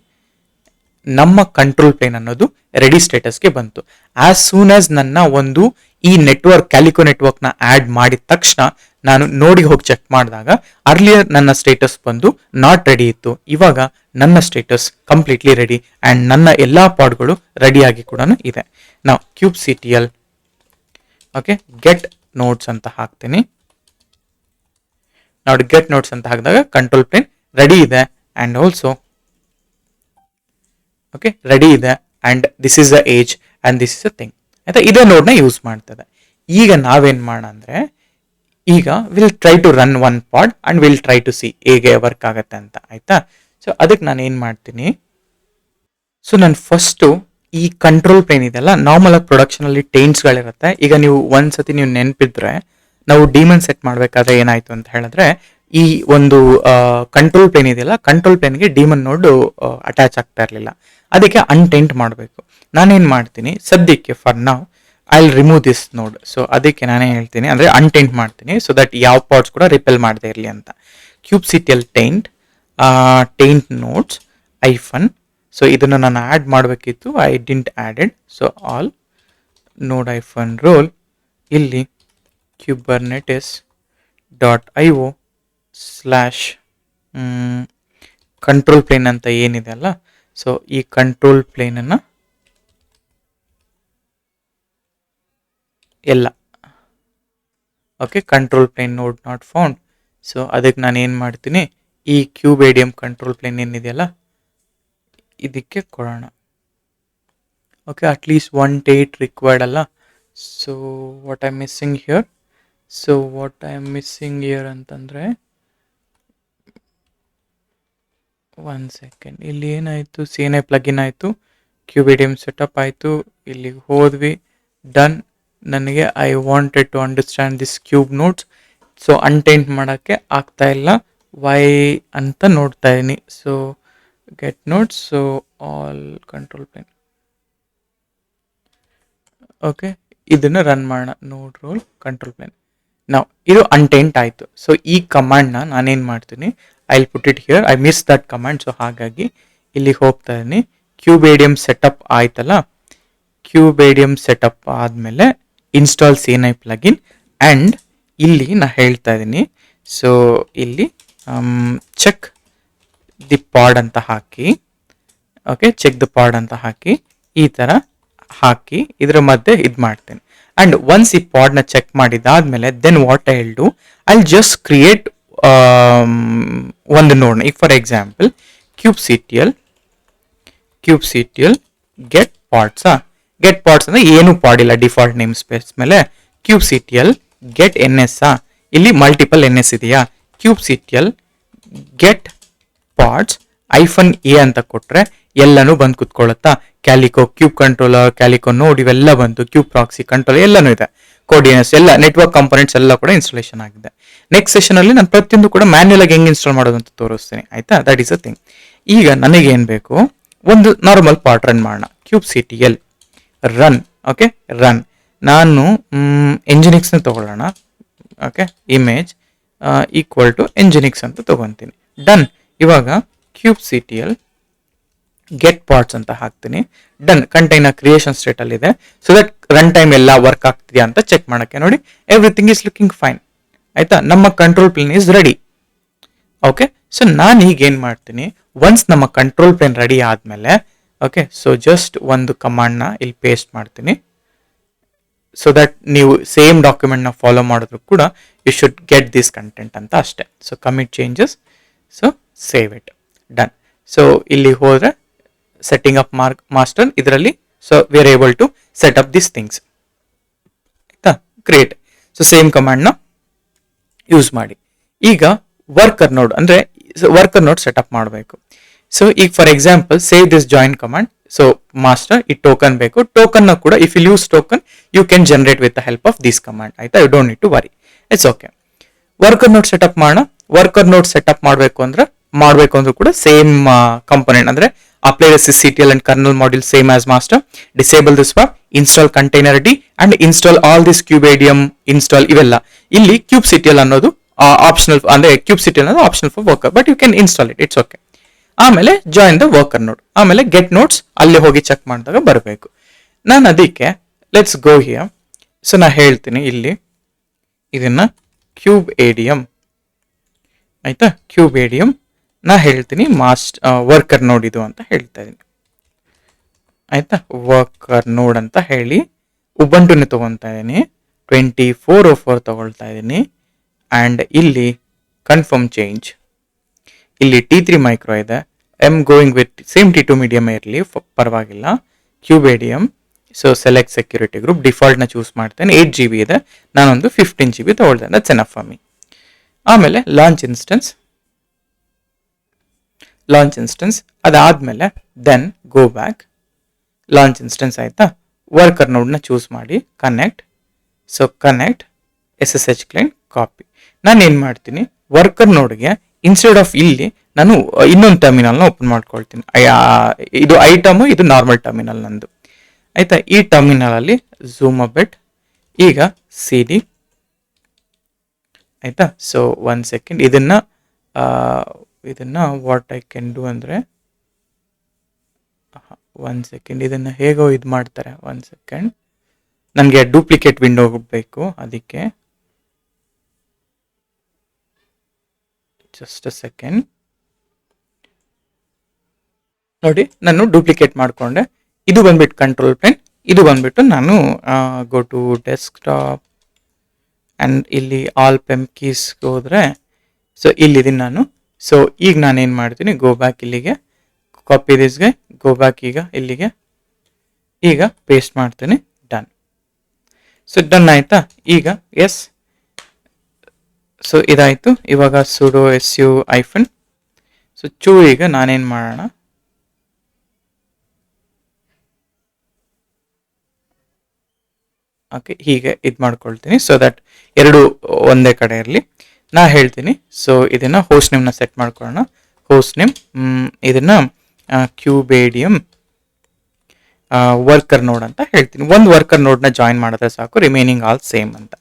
ನಮ್ಮ ಕಂಟ್ರೋಲ್ ಪ್ಲೇನ್ ಅನ್ನೋದು ರೆಡಿ ಸ್ಟೇಟಸ್ಗೆ ಬಂತು. ಆಸ್ ಸೂನ್ ಆಸ್ ನನ್ನ ಒಂದು ಈ ನೆಟ್ವರ್ಕ್ ಕ್ಯಾಲಿಕೋ ನೆಟ್ವರ್ಕ್ ನ ಆಡ್ ಮಾಡಿದ ತಕ್ಷಣ ನಾನು ನೋಡಿ ಹೋಗಿ ಚೆಕ್ ಮಾಡಿದಾಗ ಅರ್ಲಿಯರ್ ನನ್ನ ಸ್ಟೇಟಸ್ ಬಂದು ನಾಟ್ ರೆಡಿ ಇತ್ತು. ಇವಾಗ ನನ್ನ ಸ್ಟೇಟಸ್ ಕಂಪ್ಲೀಟ್ಲಿ ರೆಡಿ ಅಂಡ್ ನನ್ನ ಎಲ್ಲಾ ಪಾಡ್ಗಳು ರೆಡಿಯಾಗಿ ಕೂಡ ಇದೆ. ನಾವು kubectl ಓಕೆ ಗೆಟ್ ನೋಟ್ಸ್ ಅಂತ ಹಾಕ್ತೀನಿ. ನೋಡಿ ಗೆಟ್ ನೋಟ್ಸ್ ಅಂತ ಹಾಕಿದಾಗ ಕಂಟ್ರೋಲ್ ಪ್ಲೇನ್ ರೆಡಿ ಇದೆ ಅಂಡ್ ಆಲ್ಸೋ ಓಕೆ ರೆಡಿ ಇದೆ and this is the age and this is a thing ಆಯ್ತಾ. ಇದೇ ನೋಡ್ನ ಯೂಸ್ ಮಾಡ್ತದೆ. ಈಗ ನಾವೇನ್ ಮಾಡೋಣ ಅಂದ್ರೆ, ಈಗ will try to run one pod and will try to see ಹೇಗೆ ವರ್ಕ್ ಆಗತ್ತೆ ಅಂತ ಆಯ್ತಾ. ಸೊ ಅದಕ್ಕೆ ನಾನು ಏನ್ ಮಾಡ್ತೀನಿ, ಸೊ ನಾನು ಫಸ್ಟು ಈ ಕಂಟ್ರೋಲ್ ಪ್ಲೇನ್ ಇದೆಲ್ಲ ನಾರ್ಮಲ್ ಆಗಿ ಪ್ರೊಡಕ್ಷನ್ ಅಲ್ಲಿ ಟೈನ್ಸ್ಗಳಿರುತ್ತೆ. ಈಗ ನೀವು ಒಂದ್ಸತಿ ನೀವು ನೆನಪಿದ್ರೆ, ನಾವು ಡಿಮನ್ ಸೆಟ್ ಮಾಡ್ಬೇಕಾದ್ರೆ ಏನಾಯ್ತು ಅಂತ ಹೇಳಿದ್ರೆ, ಈ ಒಂದು ಕಂಟ್ರೋಲ್ ಪ್ಲೇನ್ ಇದೆಯಲ್ಲ, ಕಂಟ್ರೋಲ್ ಪ್ಲೇನ್ಗೆ ಡಿಮನ್ ನೋಡ್ ಅಟ್ಯಾಚ್ ಆಗ್ತಾ ಇರಲಿಲ್ಲ. ಅದಕ್ಕೆ ಅನ್ಟೆಂಟ್ ಮಾಡಬೇಕು. ನಾನೇನ್ ಮಾಡ್ತೀನಿ ಸದ್ಯಕ್ಕೆ, ಫಾರ್ ನಾವು I will remove this node. So ಅದಕ್ಕೆ ನಾನೇ ಹೇಳ್ತೀನಿ ಅಂದ್ರೆ ಅನ್ಟೆಂಟ್ ಮಾಡ್ತೀನಿ, ಸೊ ದಟ್ ಯಾವ ಪಾರ್ಟ್ಸ್ ಕೂಡ ರಿಪೆಲ್ ಮಾಡದೇ ಇರಲಿ ಅಂತ. kubectl taint nodes hyphen. So ಇದನ್ನು ನಾನು ಆ್ಯಡ್ ಮಾಡಬೇಕಿತ್ತು, I didn't added. So all node hyphen roll, ಇಲ್ಲಿ kubernetes.io / ಕಂಟ್ರೋಲ್ ಪ್ಲೇನ್ ಅಂತ ಏನಿದೆ ಅಲ್ಲ, ಸೊ ಈ ಕಂಟ್ರೋಲ್ ಪ್ಲೇನನ್ನು ಎಲ್ಲ ಓಕೆ ಕಂಟ್ರೋಲ್ ಪ್ಲೇನ್ ನೋಡ್ ನಾಟ್ ಫೌಂಡ್. ಸೊ ಅದಕ್ಕೆ ನಾನು ಏನು ಮಾಡ್ತೀನಿ, ಈ ಕ್ಯೂಬೇಡಿಯಂ ಕಂಟ್ರೋಲ್ ಪ್ಲೇನ್ ಏನಿದೆಯಲ್ಲ ಇದಕ್ಕೆ ಕೊಡೋಣ. ಓಕೆ ಅಟ್ಲೀಸ್ಟ್ 1 date ರಿಕ್ವೈರ್ಡ್ ಅಲ್ಲ. So what I missing here ಅಂತಂದರೆ, ಒನ್ ಸೆಕೆಂಡ್, ಇಲ್ಲಿ ಏನಾಯಿತು, CNI ಪ್ಲಗಿನ್ ಆಯಿತು, ಕ್ಯೂಬೇಡಿಯಂ ಸೆಟಪ್ ಆಯಿತು, ಇಲ್ಲಿಗೆ ಹೋದ್ವಿ, ಡನ್. ನನಗೆ I wanted to understand this cube nodes. So untaint ಮಾಡೋಕ್ಕೆ ಆಗ್ತಾ ಇಲ್ಲ, ವೈ ಅಂತ ನೋಡ್ತಾ ಇದ್ದೀನಿ. So get nodes, so all control plane okay ಇದನ್ನು ರನ್ ಮಾಡೋಣ. Node roll control plane. ನಾವು ಇದು ಅನ್ಟೆಂಟ್ ಆಯಿತು. ಸೊ ಈ ಕಮಾಂಡ್ನ ನಾನೇನು ಮಾಡ್ತೀನಿ, I will put it here. I miss that command. So ಹಾಗಾಗಿ ಇಲ್ಲಿಗೆ ಹೋಗ್ತಾ ಇದ್ದೀನಿ. ಕ್ಯೂಬೇಡಿಯಂ ಸೆಟಪ್ ಆಯ್ತಲ್ಲ, ಕ್ಯೂಬೇಡಿಯಂ ಸೆಟಪ್ ಆದಮೇಲೆ ಇನ್ಸ್ಟಾಲ್ CNI ಪ್ಲಗಿನ್ ಆ್ಯಂಡ್ ಇಲ್ಲಿ ನಾ ಹೇಳ್ತಾ ಇದ್ದೀನಿ. ಸೊ ಇಲ್ಲಿ ಚೆಕ್ ದಿ ಪಾಡ್ ಅಂತ ಹಾಕಿ, ಓಕೆ ಚೆಕ್ ದ ಪಾಡ್ ಅಂತ ಹಾಕಿ, ಈ ಥರ ಹಾಕಿ ಇದರ ಮಧ್ಯೆ ಇದು ಮಾಡ್ತೇನೆ. ಆ್ಯಂಡ್ ಒನ್ಸ್ ಈ ಪಾಡ್ನ ಚೆಕ್ ಮಾಡಿದಾದ್ಮೇಲೆ then what I will do, I will just create ಒಂದು ನೋಡ್. ಈಗ ಫಾರ್ ಎಕ್ಸಾಂಪಲ್ kubectl ಗೆಟ್ ಪಾಡ್ಸಾ, ಗೆಟ್ ಪಾಡ್ಸ್ ಅಂದರೆ ಏನು ಪಾಡ್ ಇಲ್ಲ, ಡಿಫಾಲ್ಟ್ ನೇಮ್ ಸ್ಪೇಸ್ ಮೇಲೆ kubectl ಗೆಟ್ NS. ಇಲ್ಲಿ ಮಲ್ಟಿಪಲ್ NS ಇದೆಯಾ, kubectl ಗೆಟ್ ಪಾಡ್ಸ್ -a ಅಂತ ಕೊಟ್ರೆ ಎಲ್ಲನೂ ಬಂದು ಕುತ್ಕೊಳ್ಳುತ್ತಾ. ಕ್ಯಾಲಿಕೋ ಕ್ಯೂಬ್ ಕಂಟ್ರೋಲರ್, ಕ್ಯಾಲಿಕೋ ನೋಡ್ ಇವೆಲ್ಲ ಬಂತು, ಕ್ಯೂಬ್ ಪ್ರಾಕ್ಸಿ ಕಂಟ್ರೋಲರ್ ಎಲ್ಲನೂ ಇದೆ. ಕೋಡಿಎನ್ಎಸ್ ಎಲ್ಲ ನೆಟ್ವರ್ಕ್ ಕಾಂಪೊನೆಂಟ್ಸ್ ಎಲ್ಲ ಕೂಡ ಇನ್ಸ್ಟಾಲೇಷನ್ ಆಗಿದೆ. ನೆಕ್ಸ್ಟ್ ಸೆಷನ್ ಅಲ್ಲಿ ನಾನು ಪ್ರತಿಯೊಂದು ಕೂಡ ಮ್ಯಾನ್ಯಲ್ ಆಗಿ ಹೆಂಗೆ ಇನ್ಸ್ಟಾಲ್ ಮಾಡೋದು ಅಂತ ತೋರಿಸ್ತೀನಿ, ಆಯ್ತಾ. That is a thing. ಈಗ ನನಗೇನು ಬೇಕು, ಒಂದು ನಾರ್ಮಲ್ ಪಾರ್ಟ್ ರನ್ ಮಾಡೋಣ. kubectl run. Okay, run. ನಾನು ಎಂಜಿನಿಕ್ಸ್ನ ತಗೊಳ್ಳೋಣ. ಓಕೆ, ಇಮೇಜ್ ಈಕ್ವಲ್ ಟು ಎಂಜಿನಿಕ್ಸ್ ಅಂತ ತಗೊತೀನಿ. ಡನ್. ಇವಾಗ kubectl ಗೆಟ್ ಪಾರ್ಟ್ಸ್ ಅಂತ ಹಾಕ್ತೀನಿ. ಡನ್. ಕಂಟೈನರ್ ಕ್ರಿಯೇಷನ್ ಸ್ಟೇಟ್ ಅಲ್ಲಿ ಇದೆ. ಸೊ ದಟ್ ರನ್ ಟೈಮ್ ಎಲ್ಲ ವರ್ಕ್ ಆಗ್ತಿದೆಯಾ ಅಂತ ಚೆಕ್ ಮಾಡಕ್ಕೆ. ನೋಡಿ, ಎವ್ರಿಥಿಂಗ್ ಈಸ್ ಲುಕಿಂಗ್ ಫೈನ್, ಆಯ್ತಾ. ನಮ್ಮ control plane is ready. Okay, so ನಾನು ಈಗ ಏನ್ ಮಾಡ್ತೀನಿ, ಒನ್ಸ್ ನಮ್ಮ ಕಂಟ್ರೋಲ್ ಪ್ಲೇನ್ ರೆಡಿ ಆದ್ಮೇಲೆ, ಓಕೆ, ಸೊ ಜಸ್ಟ್ ಒಂದು ಕಮಾಂಡ್ನ ಇಲ್ಲಿ ಪೇಸ್ಟ್ ಮಾಡ್ತೀನಿ. ಸೊ ದಟ್ ನೀವು ಸೇಮ್ ಡಾಕ್ಯುಮೆಂಟ್ನ ಫಾಲೋ ಮಾಡಿದ್ರು ಕೂಡ you should get this content ಅಂತ ಅಷ್ಟೇ. So commit changes, so save it. Done. So ಇಲ್ಲಿ ಹೋದ್ರೆ ಸೆಟ್ಟಿಂಗ್ ಅಪ್ ಮಾಸ್ಟರ್ ಇದರಲ್ಲಿ, so we are able to set up this things, ಆಯ್ತಾ. ಕ್ರಿಯೇಟ್. ಸೊ ಸೇಮ್ ಕಮಾಂಡ್ನ ಯೂಸ್ ಮಾಡಿ. ಈಗ ವರ್ಕರ್ ನೋಡ್ ಅಂದ್ರೆ ವರ್ಕರ್ ನೋಡ್ ಸೆಟಪ್ ಮಾಡಬೇಕು. ಸೊ ಈಗ for example save this join command. So master ಈ ಟೋಕನ್ ಬೇಕು. ಟೋಕನ್ ನ ಕೂಡ if you use token you can generate with the help of this command, ಆಯ್ತಾ. You don't need to worry, it's okay. Worker node setup ಮಾಡೋಣ. Worker node setup ಮಾಡಬೇಕು ಅಂದ್ರೂ ಕೂಡ same component ಅಂದ್ರೆ apply the sysctl and kernel module same as master. Disable the swap, install containerd and install all this kubectl install ಇವೆಲ್ಲ. ಇಲ್ಲಿ kubectl ಅನ್ನೋದು optional, ಅಂದ್ರೆ kubectl ಅನ್ನೋದು optional for worker, but you can install it, it's okay. ಆಮೇಲೆ join the worker node, ಆಮೇಲೆ get notes ಅಲ್ಲಿ ಹೋಗಿ check ಮಾಡಿದಾಗ ಬರಬೇಕು. ನಾನು ಅದಕ್ಕೆ ಲೆಟ್ಸ್ ಗೋ ಹಿಯರ್. ಸೊ ನಾ ಹೇಳ್ತೀನಿ ಇಲ್ಲಿ ಇದನ್ನ kubectl, ಆಯ್ತಾ. kubectl ನಾ ಹೇಳ್ತೀನಿ ವರ್ಕರ್ ನೋಡ್ ಇದು ಅಂತ ಹೇಳ್ತಾ ಇದೀನಿ, ಆಯ್ತಾ. ವರ್ಕರ್ ನೋಡ್ ಅಂತ ಹೇಳಿ ಉಬಂಟುನ ತಗೊತಾ ಇದೀನಿ. 2404 ತಗೊಳ್ತಾ ಇದೀನಿ. ಅಂಡ್ ಇಲ್ಲಿ ಕನ್ಫರ್ಮ್ ಚೇಂಜ್. ಇಲ್ಲಿ T3 ಮೈಕ್ರೋ ಇದೆ. I am going with same T2 medium ಇರಲಿ, ಪರವಾಗಿಲ್ಲ. kubectl. So select security group, default ನ ಚೂಸ್ ಮಾಡ್ತೇನೆ. 8 GB ಇದೆ, ನಾನೊಂದು 15 GB ತಗೊಳ್ತೇನೆ. That's enough for me. ಆಮೇಲೆ ಲಾಂಚ್ ಇನ್ಸ್ಟೆನ್ಸ್ ಅದಾದ್ಮೇಲೆ then go back. Launch instance ಆಯ್ತಾ. ವರ್ಕರ್ ನೋಡ್ನ ಚೂಸ್ ಮಾಡಿ connect. So connect SSH client copy. ನಾನು ಏನು ಮಾಡ್ತೀನಿ, ವರ್ಕರ್ ನೋಡ್ಗೆ ಇನ್ಸ್ಟೆಡ್ ಆಫ್ ಇಲ್ಲಿ ನಾನು ಇನ್ನೊಂದು ಟರ್ಮಿನಲ್ನ ಓಪನ್ ಮಾಡ್ಕೊಳ್ತೀನಿ. ಇದು ಐಟಮು, ಇದು ನಾರ್ಮಲ್ ಟರ್ಮಿನಲ್ ನಂದು, ಆಯ್ತಾ. ಈ ಟರ್ಮಿನಲ್ ಅಲ್ಲಿ ಝೂಮ್ ಅಬಿಟ್. ಈಗ CD, ಆಯ್ತಾ. So 1 second. ಇದನ್ನ ವಾಟ್ ಐ ಕ್ಯಾನ್ ಡೂ ಅಂದ್ರೆ 1 ಸೆಕೆಂಡ್. ಇದನ್ನ ಹೇಗೋ ಇದು ಮಾಡ್ತಾರೆ. 1 ಸೆಕೆಂಡ್, ನನಗೆ ಡೂಪ್ಲಿಕೇಟ್ ವಿಂಡೋ ಬೇಕು, ಅದಕ್ಕೆ ಜಸ್ಟ್ ಅ ಸೆಕೆಂಡ್. ನೋಡಿ, ನಾನು ಡೂಪ್ಲಿಕೇಟ್ ಮಾಡ್ಕೊಂಡೆ. ಇದು ಬಂದ್ಬಿಟ್ಟು ಕಂಟ್ರೋಲ್ ಪ್ಲೇನ್, ಇದು ಬಂದ್ಬಿಟ್ಟು ನಾನು ಗೋ ಟು ಡೆಸ್ಕ್ಟಾಪ್ ಅಂಡ್ ಇಲ್ಲಿ ಆಲ್ ಪೆಮ್ ಕೀಸ್ ಹೋದ್ರೆ, ಸೊ ಇಲ್ಲಿದ್ದೀನಿ ನಾನು. ಸೊ ಈಗ ನಾನೇನು ಮಾಡ್ತೀನಿ, ಗೋ ಬ್ಯಾಕ್ ಇಲ್ಲಿಗೆ, ಕಾಪಿ ದಿಸ್ಗೆ, ಗೋ ಬ್ಯಾಕ್ ಈಗ ಇಲ್ಲಿಗೆ, ಈಗ ಪೇಸ್ಟ್ ಮಾಡ್ತೀನಿ. ಡನ್. ಸೊ ಡನ್ ಆಯ್ತಾ. ಈಗ ಎಸ್, ಸೊ ಇದಾಯ್ತು. ಇವಾಗ ಸುಡೋ su -. ಸೊ ಈಗ ನಾನೇನು ಮಾಡೋಣ, ಓಕೆ, ಹೀಗೆ ಇದು ಮಾಡ್ಕೊಳ್ತೀನಿ. ಸೊ ದಟ್ ಎರಡು ಒಂದೇ ಕಡೆ ಇರಲಿ. ನಾ ಹೇಳ್ತೀನಿ. ಸೊ ಇದನ್ನ ಹೋಸ್ಟ್ ನೇಮ್ನ ಸೆಟ್ ಮಾಡ್ಕೊಳ್ಳೋಣ. ಹೋಸ್ಟ್ ನೇಮ್ ಇದನ್ನ kubectl ವರ್ಕರ್ ನೋಡ್ ಅಂತ ಹೇಳ್ತೀನಿ. ಒಂದು ವರ್ಕರ್ ನೋಡ್ನ ಜಾಯಿನ್ ಮಾಡಿದ್ರೆ ಸಾಕು, ರಿಮೈನಿಂಗ್ ಆಲ್ ಸೇಮ್ ಅಂತ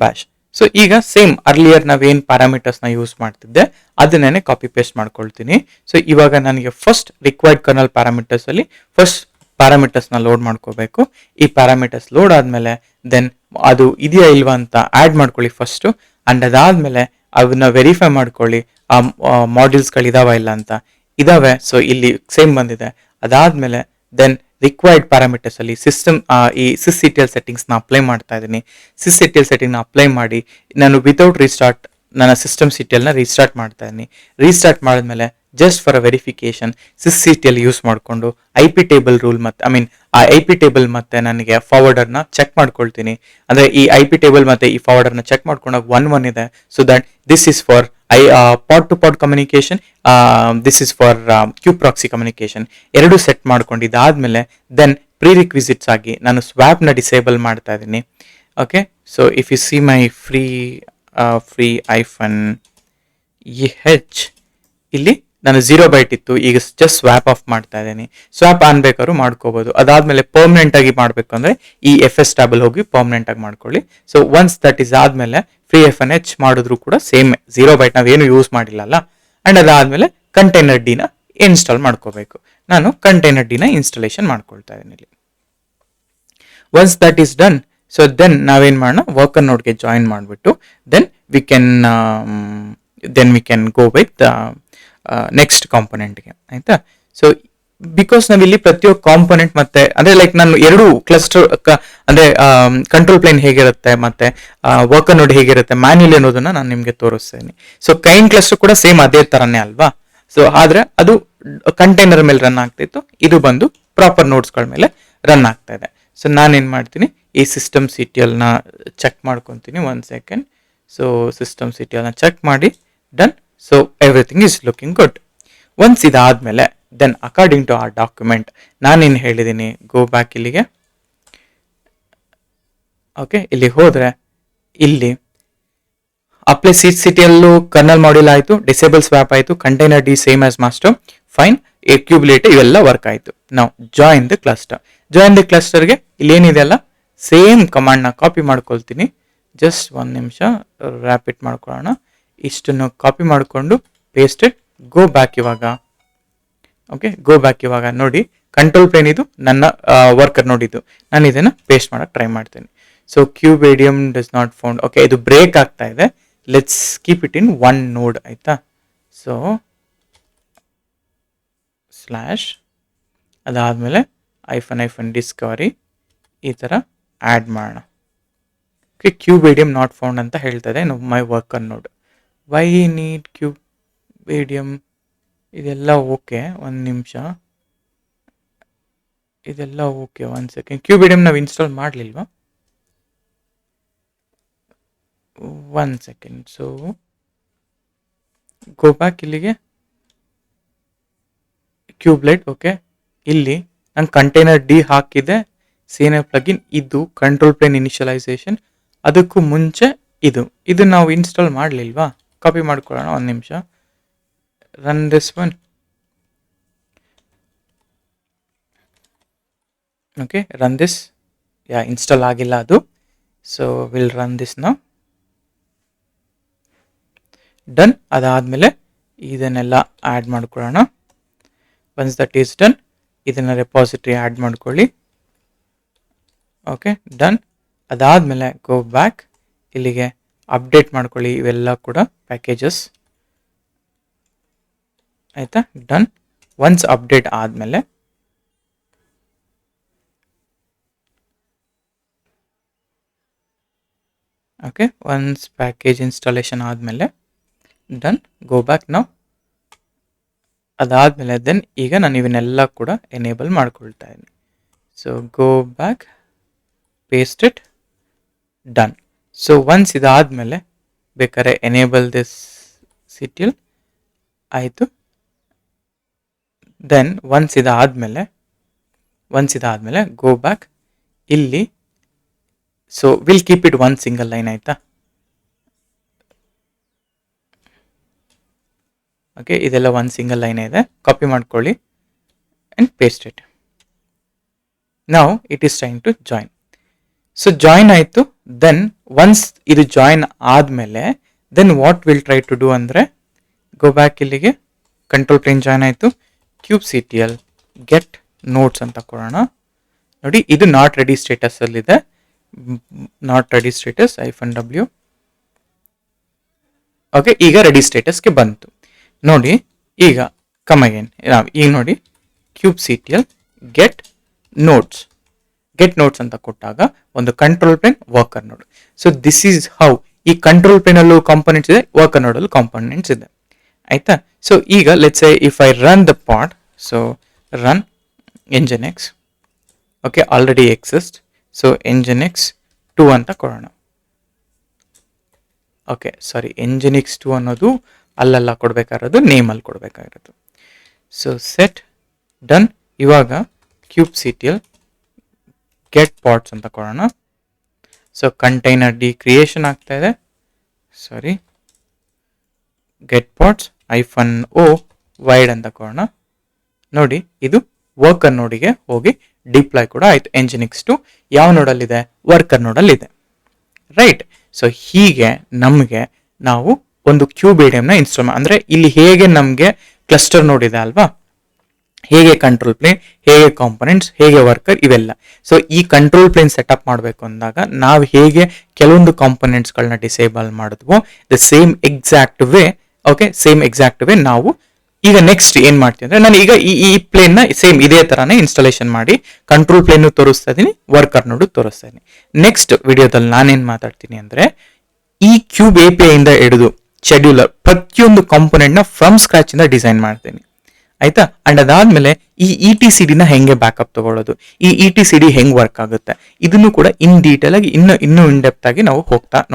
ಬ್ಯಾಶ್. ಸೊ ಈಗ ಸೇಮ್ ಅರ್ಲಿಯರ್ ನಾವೇನು ಪ್ಯಾರಾಮೀಟರ್ಸ್ನ ಯೂಸ್ ಮಾಡ್ತಿದ್ದೆ ಅದನ್ನೇ ಕಾಪಿ ಪೇಸ್ಟ್ ಮಾಡ್ಕೊಳ್ತೀನಿ. ಸೊ ಇವಾಗ ನನಗೆ ಫಸ್ಟ್ ರಿಕ್ವೈರ್ಡ್ ಕರ್ನಲ್ ಪ್ಯಾರಾಮೀಟರ್ಸ್ ಅಲ್ಲಿ ಫಸ್ಟ್ ಪ್ಯಾರಾಮೀಟರ್ಸ್ನ ಲೋಡ್ ಮಾಡ್ಕೋಬೇಕು. ಈ ಪ್ಯಾರಾಮೀಟರ್ಸ್ ಲೋಡ್ ಆದಮೇಲೆ ದೆನ್ ಅದು ಇದೆಯಾ ಇಲ್ವಾ ಅಂತ ಆ್ಯಡ್ ಮಾಡ್ಕೊಳ್ಳಿ ಫಸ್ಟು. ಅಂಡ್ ಅದಾದಮೇಲೆ ಅವನ್ನ ವೆರಿಫೈ ಮಾಡ್ಕೊಳ್ಳಿ, ಆ ಮಾಡ್ಯೂಲ್ಸ್ಗಳಿದಾವ ಇಲ್ಲ ಅಂತ. ಇದಾವೆ, ಸೊ ಇಲ್ಲಿ ಸೇಮ್ ಬಂದಿದೆ. ಅದಾದಮೇಲೆ ದೆನ್ ರಿಕ್ವೈರ್ಡ್ ಪ್ಯಾರಾಮೀಟರ್ಸ್ ಅಲ್ಲಿ ಸಿಸ್ಟಮ್ ಈ sysctl ಸೆಟ್ಟಿಂಗ್ಸ್ನ ಅಪ್ಲೈ ಮಾಡ್ತಾ ಇದ್ದೀನಿ. sysctl ಸೆಟ್ಟಿಂಗ್ನ ಅಪ್ಲೈ ಮಾಡಿ ನಾನು ವಿತೌಟ್ ರೀಸ್ಟಾರ್ಟ್ ನನ್ನ ಸಿಸ್ಟಮ್ ಸಿಟಿಎಲ್ನ ರೀಸ್ಟಾರ್ಟ್ ಮಾಡ್ತಾ ಇದ್ದೀನಿ. ರೀಸ್ಟಾರ್ಟ್ ಮಾಡಿದ್ಮೇಲೆ just for a verification sysctl use ಮಾಡಿಕೊಂಡು IP ಟೇಬಲ್ ರೂಲ್ ಮತ್ತು ಆ IP ಟೇಬಲ್ ಮತ್ತೆ ನನಗೆ ಫಾರ್ವರ್ಡರ್ನ ಚೆಕ್ ಮಾಡ್ಕೊಳ್ತೀನಿ. ಅಂದರೆ ಈ IP ಟೇಬಲ್ ಮತ್ತು ಈ ಫಾರ್ವರ್ಡರ್ನ ಚೆಕ್ ಮಾಡ್ಕೊಂಡಾಗ 1 ಇದೆ. So that this is for pod to pod communication, this is for cube proxy communication. ಎರಡು ಸೆಟ್ ಮಾಡ್ಕೊಂಡಿದ್ದಾದ್ಮೇಲೆ ದೆನ್ ಪ್ರೀ ರಿಕ್ವಿಸಿಟ್ಸ್ ಆಗಿ ನಾನು ಸ್ವ್ಯಾಪ್ನ ಡಿಸೇಬಲ್ ಮಾಡ್ತಾ ಇದ್ದೀನಿ. Okay, so if you see my free iPhone EH, ಇಲ್ಲಿ ನಾನು 0 ಬೈಟ್ ಇತ್ತು, ಈಗ ಜಸ್ಟ್ ಸ್ವ್ಯಾಪ್ ಆಫ್ ಮಾಡ್ತಾ ಇದ್ದೀನಿ. ಸ್ವ್ಯಾಪ್ ಆನ್ ಬೇಕಾದ್ರೂ ಮಾಡ್ಕೋಬಹುದು. ಅದಾದ್ಮೇಲೆ ಪರ್ಮನೆಂಟ್ ಆಗಿ ಮಾಡಬೇಕು ಅಂದ್ರೆ ಈ FS ಟ್ಯಾಬಲ್ ಹೋಗಿ ಪರ್ಮನೆಂಟ್ ಆಗಿ ಮಾಡ್ಕೊಳ್ಳಿ. ಸೊ ಒನ್ಸ್ ದಟ್ ಇಸ್ ಆದ್ಮೇಲೆ ಫ್ರೀ FNH ಮಾಡಿದ್ರು ಕೂಡ ಸೇಮ್ 0 ಬೈಟ್ ನಾವೇನು ಯೂಸ್ ಮಾಡಿಲ್ಲಲ್ಲ. ಅಂಡ್ ಅದಾದ್ಮೇಲೆ ಕಂಟೈನರ್ ಡಿನ ಇನ್ಸ್ಟಾಲ್ ಮಾಡ್ಕೋಬೇಕು. ನಾನು ಕಂಟೈನರ್ ಡಿನ ಇನ್ಸ್ಟಾಲೇಷನ್ ಮಾಡ್ಕೊಳ್ತಾ ಇದ್ದೀನಿ ಇಲ್ಲಿ. Once that is done, so then ನಾವೇನ್ ಮಾಡೋಣ, ವರ್ಕರ್ ನೋಡ್ಗೆ ಜಾಯಿನ್ ಮಾಡಿಬಿಟ್ಟು then we can go with next ಕಾಂಪೊನೆಂಟ್ಗೆ. ಆಯ್ತಾ? ಸೊ ಬಿಕಾಸ್ ನಾವಿಲ್ಲಿ ಪ್ರತಿಯೊಂದು ಕಾಂಪೊನೆಂಟ್ ಮತ್ತೆ ಅಂದ್ರೆ ಲೈಕ್ ನಾನು ಎರಡು ಕ್ಲಸ್ಟರ್ ಅಂದ್ರೆ ಕಂಟ್ರೋಲ್ ಪ್ಲೇನ್ ಹೇಗಿರುತ್ತೆ ಮತ್ತೆ ವರ್ಕರ್ ನೋಡ್ ಹೇಗಿರುತ್ತೆ ಮ್ಯಾನ್ಯುಯಲಿ ಅನ್ನೋದನ್ನ ನಾನು ನಿಮ್ಗೆ ತೋರಿಸ್ತೇನೆ. ಸೊ ಕೈನ್ ಕ್ಲಸ್ಟರ್ ಕೂಡ ಸೇಮ್ ಅದೇ ತರನೇ ಅಲ್ವಾ. ಸೊ ಆದ್ರೆ ಅದು ಕಂಟೈನರ್ ಮೇಲೆ ರನ್ ಆಗ್ತಿತ್ತು, ಇದು ಬಂದು ಪ್ರಾಪರ್ ನೋಟ್ಸ್ಗಳ ಮೇಲೆ ರನ್ ಆಗ್ತಾ ಇದೆ. ಸೊ ನಾನೇನ್ ಮಾಡ್ತೀನಿ, ಈ ಸಿಸ್ಟಮ್ CTL ನ ಚೆಕ್ ಮಾಡ್ಕೊತೀನಿ. 1 ಸೆಕೆಂಡ್. ಸೊ ಸಿಸ್ಟಮ್ CTL ನ ಚೆಕ್ ಮಾಡಿ done. So everything is looking good. Once ಇದಾದ್ಮೇಲೆ ದೆನ್ ಅಕಾರ್ಡಿಂಗ್ ಟು ಆ ಡಾಕ್ಯುಮೆಂಟ್ ನಾನೇನು ಹೇಳಿದ್ದೀನಿ, ಗೋ ಬ್ಯಾಕ್ ಇಲ್ಲಿಗೆ. ಓಕೆ, ಇಲ್ಲಿ ಹೋದ್ರೆ ಇಲ್ಲಿ ಅಪ್ಲೈ CTL ಕರ್ನಲ್ ಮಾಡ್ಯೂಲ್ ಆಯಿತು, ಡಿಸೇಬಲ್ ಸ್ವ್ಯಾಪ್ ಆಯಿತು, containerd same as master, fine, kubelet ಇವೆಲ್ಲ ವರ್ಕ್ ಆಯಿತು. ನಾವು join the cluster. Join the ಕ್ಲಸ್ಟರ್ಗೆ ಇಲ್ಲೇನಿದೆ ಅಲ್ಲ ಸೇಮ್ ಕಮಾಂಡ್ನ ಕಾಪಿ ಮಾಡ್ಕೊಳ್ತೀನಿ. ಜಸ್ಟ್ 1 ನಿಮಿಷ ರ್ಯಾಪಿಡ್ ಮಾಡ್ಕೊಳ್ಳೋಣ. ಇಷ್ಟನ್ನು ಕಾಪಿ ಮಾಡಿಕೊಂಡು ಪೇಸ್ಟೆಡ್. ಗೋ ಬ್ಯಾಕ್ ಇವಾಗ. ಓಕೆ, ಗೋ ಬ್ಯಾಕ್ ಇವಾಗ ನೋಡಿ ಕಂಟ್ರೋಲ್ ಪ್ಲೇನ್ ಇದು ನನ್ನ ವರ್ಕರ್ ನೋಡಿದ್ದು. ನಾನು ಇದನ್ನು ಪೇಸ್ಟ್ ಮಾಡಕ್ಕೆ ಟ್ರೈ ಮಾಡ್ತೀನಿ. So kubeadm does not found. Okay, ಇದು ಬ್ರೇಕ್ ಆಗ್ತಾ ಇದೆ. ಲೆಟ್ಸ್ ಕೀಪ್ ಇಟ್ ಇನ್ 1 ನೋಡ್. ಆಯ್ತಾ? ಸೊ ಸ್ಲ್ಯಾಶ್ ಅದಾದಮೇಲೆ ಐಫನ್ ಡಿಸ್ಕವರಿ ಈ ಥರ ಆ್ಯಡ್ ಮಾಡೋಣ. ಓಕೆ, ಕ್ಯೂಬೇಡಿಯಂ ನಾಟ್ ಫೌಂಡ್ ಅಂತ ಹೇಳ್ತಾ ಇದೆ my worker node. Why need kubeadm? ಇದೆಲ್ಲ ಓಕೆ, 1 ನಿಮಿಷ, ಇದೆಲ್ಲ ಓಕೆ. 1 ಸೆಕೆಂಡ್. ಕ್ಯೂಬೇಡಿಯಂ ನಾವು ಇನ್ಸ್ಟಾಲ್ ಮಾಡಲಿಲ್ವಾ? 1 ಸೆಕೆಂಡ್. ಸೊ ಗೋ ಬ್ಯಾಕ್ ಇಲ್ಲಿಗೆ. ಕ್ಯೂಬ್ಲೈಟ್. ಓಕೆ, ಇಲ್ಲಿ ನಾನು ಕಂಟೈನರ್ ಡಿ ಹಾಕಿದೆ. CNF ಪ್ಲಗಿನ್ ಇದು ಕಂಟ್ರೋಲ್ ಪ್ಲೇನ್ ಇನಿಷಿಯಲೈಸೇಷನ್. ಅದಕ್ಕೂ ಮುಂಚೆ ಇದು ನಾವು ಇನ್ಸ್ಟಾಲ್ ಮಾಡಲಿಲ್ವಾ? ಕಾಪಿ ಮಾಡ್ಕೊಳ್ಳೋಣ. 1 ನಿಮಿಷ. Run this one. Okay, run this. Install ಆಗಿಲ್ಲ ಅದು. ಸೊ ವಿಲ್ ರನ್ ದಿಸ್ ನಾವು. ಡನ್. ಅದಾದಮೇಲೆ ಇದನ್ನೆಲ್ಲ ಆ್ಯಡ್ ಮಾಡ್ಕೊಳ್ಳೋಣ. ಒನ್ಸ್ ದಟ್ ಈಸ್ ಡನ್, ಇದನ್ನು ರೆಪಾಸಿಟರಿ ಆ್ಯಡ್ ಮಾಡ್ಕೊಳ್ಳಿ. Okay, done. ಅದಾದಮೇಲೆ ಗೋ ಬ್ಯಾಕ್ ಇಲ್ಲಿಗೆ ಅಪ್ಡೇಟ್ ಮಾಡ್ಕೊಳ್ಳಿ ಇವೆಲ್ಲ ಕೂಡ ಪ್ಯಾಕೇಜಸ್. ಆಯಿತಾ? ಡನ್. ಒನ್ಸ್ ಅಪ್ಡೇಟ್ ಆದಮೇಲೆ ಓಕೆ, ಒನ್ಸ್ ಪ್ಯಾಕೇಜ್ ಇನ್ಸ್ಟಾಲೇಷನ್ ಆದಮೇಲೆ ಡನ್. ಗೋ ಬ್ಯಾಕ್ ನಾವು. ಅದಾದಮೇಲೆ ದೆನ್ ಈಗ ನಾನು ಇವನ್ನೆಲ್ಲ ಕೂಡ ಎನೇಬಲ್ ಮಾಡ್ಕೊಳ್ತಾ ಇದ್ದೀನಿ. So go back, paste it, done. So once ಇದಾದಮೇಲೆ ಬೇಕಾದ್ರೆ ಎನೇಬಲ್ ದಿಸ್ CTL ಆಯಿತು. ದೆನ್ ಒನ್ಸ್ ಇದಾದಮೇಲೆ ಗೋ ಬ್ಯಾಕ್ ಇಲ್ಲಿ. So will keep it 1 single line. ಆಯಿತಾ? ಓಕೆ, ಇದೆಲ್ಲ 1 ಸಿಂಗಲ್ ಲೈನ್ ಇದೆ. ಕಾಪಿ ಮಾಡ್ಕೊಳ್ಳಿ ಆ್ಯಂಡ್ ಪೇಸ್ಟ್ ಇಟ್. ನಾವು it is time to join. So join ಆಯಿತು. ದೆನ್ ಒನ್ಸ್ ಇದು ಜಾಯಿನ್ ಆದಮೇಲೆ then what will try to do ಅಂದರೆ ಗೋ ಬ್ಯಾಕ್ ಇಲ್ಲಿಗೆ. ಕಂಟ್ರೋಲ್ ಪ್ಲೇನ್ ಜಾಯಿನ್ ಆಯಿತು. ಕ್ಯೂಬ್ CTL ಗೆಟ್ ನೋಟ್ಸ್ ಅಂತ ಕೊಡೋಣ. ನೋಡಿ, ಇದು ನಾಟ್ ರೆಡಿ ಸ್ಟೇಟಸಲ್ಲಿದೆ. Not ready status -w. Okay, ಈಗ ರೆಡಿ ಸ್ಟೇಟಸ್ಗೆ ಬಂತು. ನೋಡಿ ಈಗ ಕಮ್ ಅಗೇನ್. ಈಗ ನೋಡಿ ಕ್ಯೂಬ್ CTL ಗೆಟ್ ನೋಟ್ಸ್ ಅಂತ ಕೊಟ್ಟಾಗ ಒಂದು ಕಂಟ್ರೋಲ್ ಪ್ಲೇನ್ ವರ್ಕರ್ ನೋಡ್. ಸೊ ದಿಸ್ ಈಸ್ ಹೌ ಈ ಕಂಟ್ರೋಲ್ ಪ್ಲೇನ್ ಅಲ್ಲೂ ಕಾಂಪೊನೆಂಟ್ಸ್ ಇದೆ, ವರ್ಕರ್ ನೋಡ್ ಅಲ್ಲೂ ಕಾಂಪೊನೆಂಟ್ಸ್ ಇದೆ. ಆಯ್ತಾ? ಸೊ ಈಗ let's say if I run the pod. So run nginx. Okay, already exist. So nginx 2 ಅಂತ ಕೊಡೋಣ. ಓಕೆ, ಸಾರಿ, nginx 2 ಅನ್ನೋದು ಅಲ್ಲೆಲ್ಲ ಕೊಡಬೇಕಾಗಿರೋದು, ನೇಮಲ್ಲಿ ಕೊಡಬೇಕಾಗಿರೋದು. So set done. ಇವಾಗ ಕ್ಯೂಬ್ CTL ಗೆಟ್ ಪಾಡ್ಸ್ ಅಂತ ಕೊಡೋಣ. ಸೊ ಕಂಟೈನರ್ ಡಿ ಕ್ರಿಯೇಷನ್ ಆಗ್ತಾ ಇದೆ. Sorry, get parts -o wide ಅಂತ ಕೊಡೋಣ. ನೋಡಿ, ಇದು ವರ್ಕರ್ ನೋಡಿಗೆ ಹೋಗಿ ಡಿಪ್ಲಾಯ್ ಕೂಡ ಆಯ್ತು. Nginx 2 ಯಾವ ನೋಡಲ್ಲಿದೆ? ವರ್ಕರ್ ನೋಡಲ್ಲಿದೆ, ರೈಟ್. ಸೊ ಹೀಗೆ ನಮಗೆ ನಾವು ಒಂದು ಕ್ಯೂಬೇಡಿಯಂನ ಇನ್ಸ್ಟಾಲ್ ಅಂದರೆ ಇಲ್ಲಿ ಹೇಗೆ ನಮಗೆ ಕ್ಲಸ್ಟರ್ ನೋಡಿದೆ ಅಲ್ವಾ, ಹೇಗೆ ಕಂಟ್ರೋಲ್ ಪ್ಲೇನ್, ಹೇಗೆ ಕಾಂಪೊನೆಂಟ್ಸ್, ಹೇಗೆ ವರ್ಕರ್, ಇವೆಲ್ಲ. ಸೊ ಈ ಕಂಟ್ರೋಲ್ ಪ್ಲೇನ್ ಸೆಟಪ್ ಮಾಡಬೇಕು ಅಂದಾಗ ನಾವು ಹೇಗೆ ಕೆಲವೊಂದು ಕಾಂಪೊನೆಂಟ್ಸ್ಗಳನ್ನ ಡಿಸೇಬಲ್ ಮಾಡಿದ್ವೋ the same exact way, okay, same exact way ನಾವು ಈಗ ನೆಕ್ಸ್ಟ್ ಏನ್ ಮಾಡ್ತೀವಿ ಅಂದ್ರೆ, ನಾನು ಈಗ ಈ ಪ್ಲೇನ್ ನ ಸೇಮ್ ಇದೇ ತರಾನೇ ಇನ್ಸ್ಟಾಲೇಷನ್ ಮಾಡಿ ಕಂಟ್ರೋಲ್ ಪ್ಲೇನ್ ತೋರಿಸ್ತಾ ಇದೀನಿ, ವರ್ಕರ್ ನೋಡು ತೋರಿಸ್ತಾ ಇದೀನಿ. ನೆಕ್ಸ್ಟ್ ವಿಡಿಯೋದಲ್ಲಿ ನಾನೇನ್ ಮಾತಾಡ್ತೀನಿ ಅಂದ್ರೆ, ಈ ಕ್ಯೂಬ್ API ಇಂದ ಹಿಡಿದು ಶೆಡ್ಯೂಲರ್ ಪ್ರತಿಯೊಂದು ಕಾಂಪೊನೆಂಟ್ ನ ಫ್ರಮ್ ಸ್ಕ್ರಾಚ್ ಇಂದ ಡಿಸೈನ್ ಮಾಡ್ತೀನಿ, ಆಯ್ತಾ. ಅಂಡ್ ಅದಾದ್ಮೇಲೆ ಈ ETCD ನ ಹೆಂಗೆ ಬ್ಯಾಕಪ್ ತಗೊಳ್ಳೋದು, ಈ ETCD ಹೆಂಗ್ ವರ್ಕ್ ಆಗುತ್ತೆ, ಇದನ್ನು ಕೂಡ ಇನ್ ಡೀಟೇಲ್ ಆಗಿ ಇನ್ನೂ ಇನ್ ಡೆಪ್ತ್ ಆಗಿ ನಾವು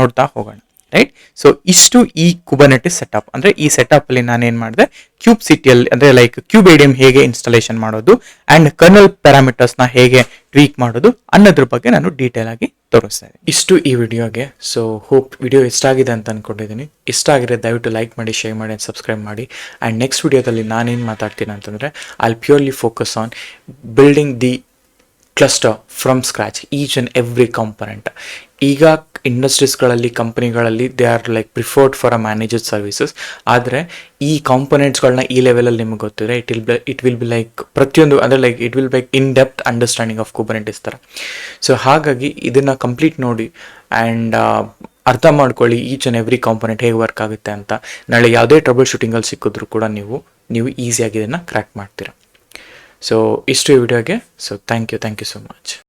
ನೋಡ್ತಾ ಹೋಗೋಣ, ರೈಟ್. ಸೊ ಇಷ್ಟು ಈ ಕುಬರ್ನೆಟಿಸ್ ಸೆಟಪ್. ಅಂದ್ರೆ ಈ ಸೆಟಪ್ ಅಲ್ಲಿ ನಾನು ಏನ್ ಮಾಡಿದೆ, ಕ್ಯೂಬ್ ಸಿಟಿಯಲ್ಲಿ ಅಂದ್ರೆ ಲೈಕ್ ಕ್ಯೂಬೇಡಿಯಂ ಹೇಗೆ ಇನ್ಸ್ಟಾಲೇಷನ್ ಮಾಡೋದು ಅಂಡ್ ಕರ್ನಲ್ ಪ್ಯಾರಾಮೀಟರ್ಸ್ ನ ಹೇಗೆ ಟ್ವೀಕ್ ಮಾಡೋದು ಅನ್ನೋದ್ರ ಬಗ್ಗೆ ನಾನು ಡೀಟೇಲ್ ಆಗಿ ತೋರಿಸ್ತಾ ಇದ್ದೀನಿ. ಇಷ್ಟು ಈ ವಿಡಿಯೋಗೆ. ಸೊ ಹೋಪ್ ವಿಡಿಯೋ ಇಷ್ಟ ಆಗಿದೆ ಅಂತ ಅನ್ಕೊಂಡಿದ್ದೀನಿ. ಇಷ್ಟ ಆಗಿದ್ರೆ ದಯವಿಟ್ಟು ಲೈಕ್ ಮಾಡಿ, ಶೇರ್ ಮಾಡಿ, ಸಬ್ಸ್ಕ್ರೈಬ್ ಮಾಡಿ. ಅಂಡ್ ನೆಕ್ಸ್ಟ್ ವಿಡಿಯೋದಲ್ಲಿ ನಾನೇನು ಮಾತಾಡ್ತೀನಿ ಅಂತಂದ್ರೆ, I purely focus on building the cluster from scratch, each and every component. ಈಗ ಇಂಡಸ್ಟ್ರೀಸ್ಗಳಲ್ಲಿ, ಕಂಪನಿಗಳಲ್ಲಿ they are like preferred for a manager services. ಆದರೆ ಈ ಕಾಂಪೊನೆಂಟ್ಸ್ಗಳನ್ನ ಈ ಲೆವೆಲಲ್ಲಿ ನಿಮಗೆ ಗೊತ್ತಿದೆ, ಇಟ್ ವಿಲ್ ಬಿ ಲೈಕ್ ಪ್ರತಿಯೊಂದು ಅಂದರೆ like it will be in depth understanding of Kubernetes ಥರ. ಸೊ ಹಾಗಾಗಿ ಇದನ್ನು ಕಂಪ್ಲೀಟ್ ನೋಡಿ ಆ್ಯಂಡ್ ಅರ್ಥ ಮಾಡ್ಕೊಳ್ಳಿ ಈಚ್ ಆ್ಯಂಡ್ ಎವ್ರಿ ಕಾಂಪೊನೆಂಟ್ ಹೇಗೆ ವರ್ಕ್ ಆಗುತ್ತೆ ಅಂತ. ನಾಳೆ ಯಾವುದೇ ಟ್ರಬಲ್ ಶೂಟಿಂಗಲ್ಲಿ ಸಿಕ್ಕಿದ್ರು ಕೂಡ ನೀವು ಈಸಿಯಾಗಿ ಇದನ್ನು ಕ್ರ್ಯಾಕ್ ಮಾಡ್ತೀರಾ. ಸೊ ಇಷ್ಟು ಈ ವಿಡಿಯೋಗೆ. So thank you so much.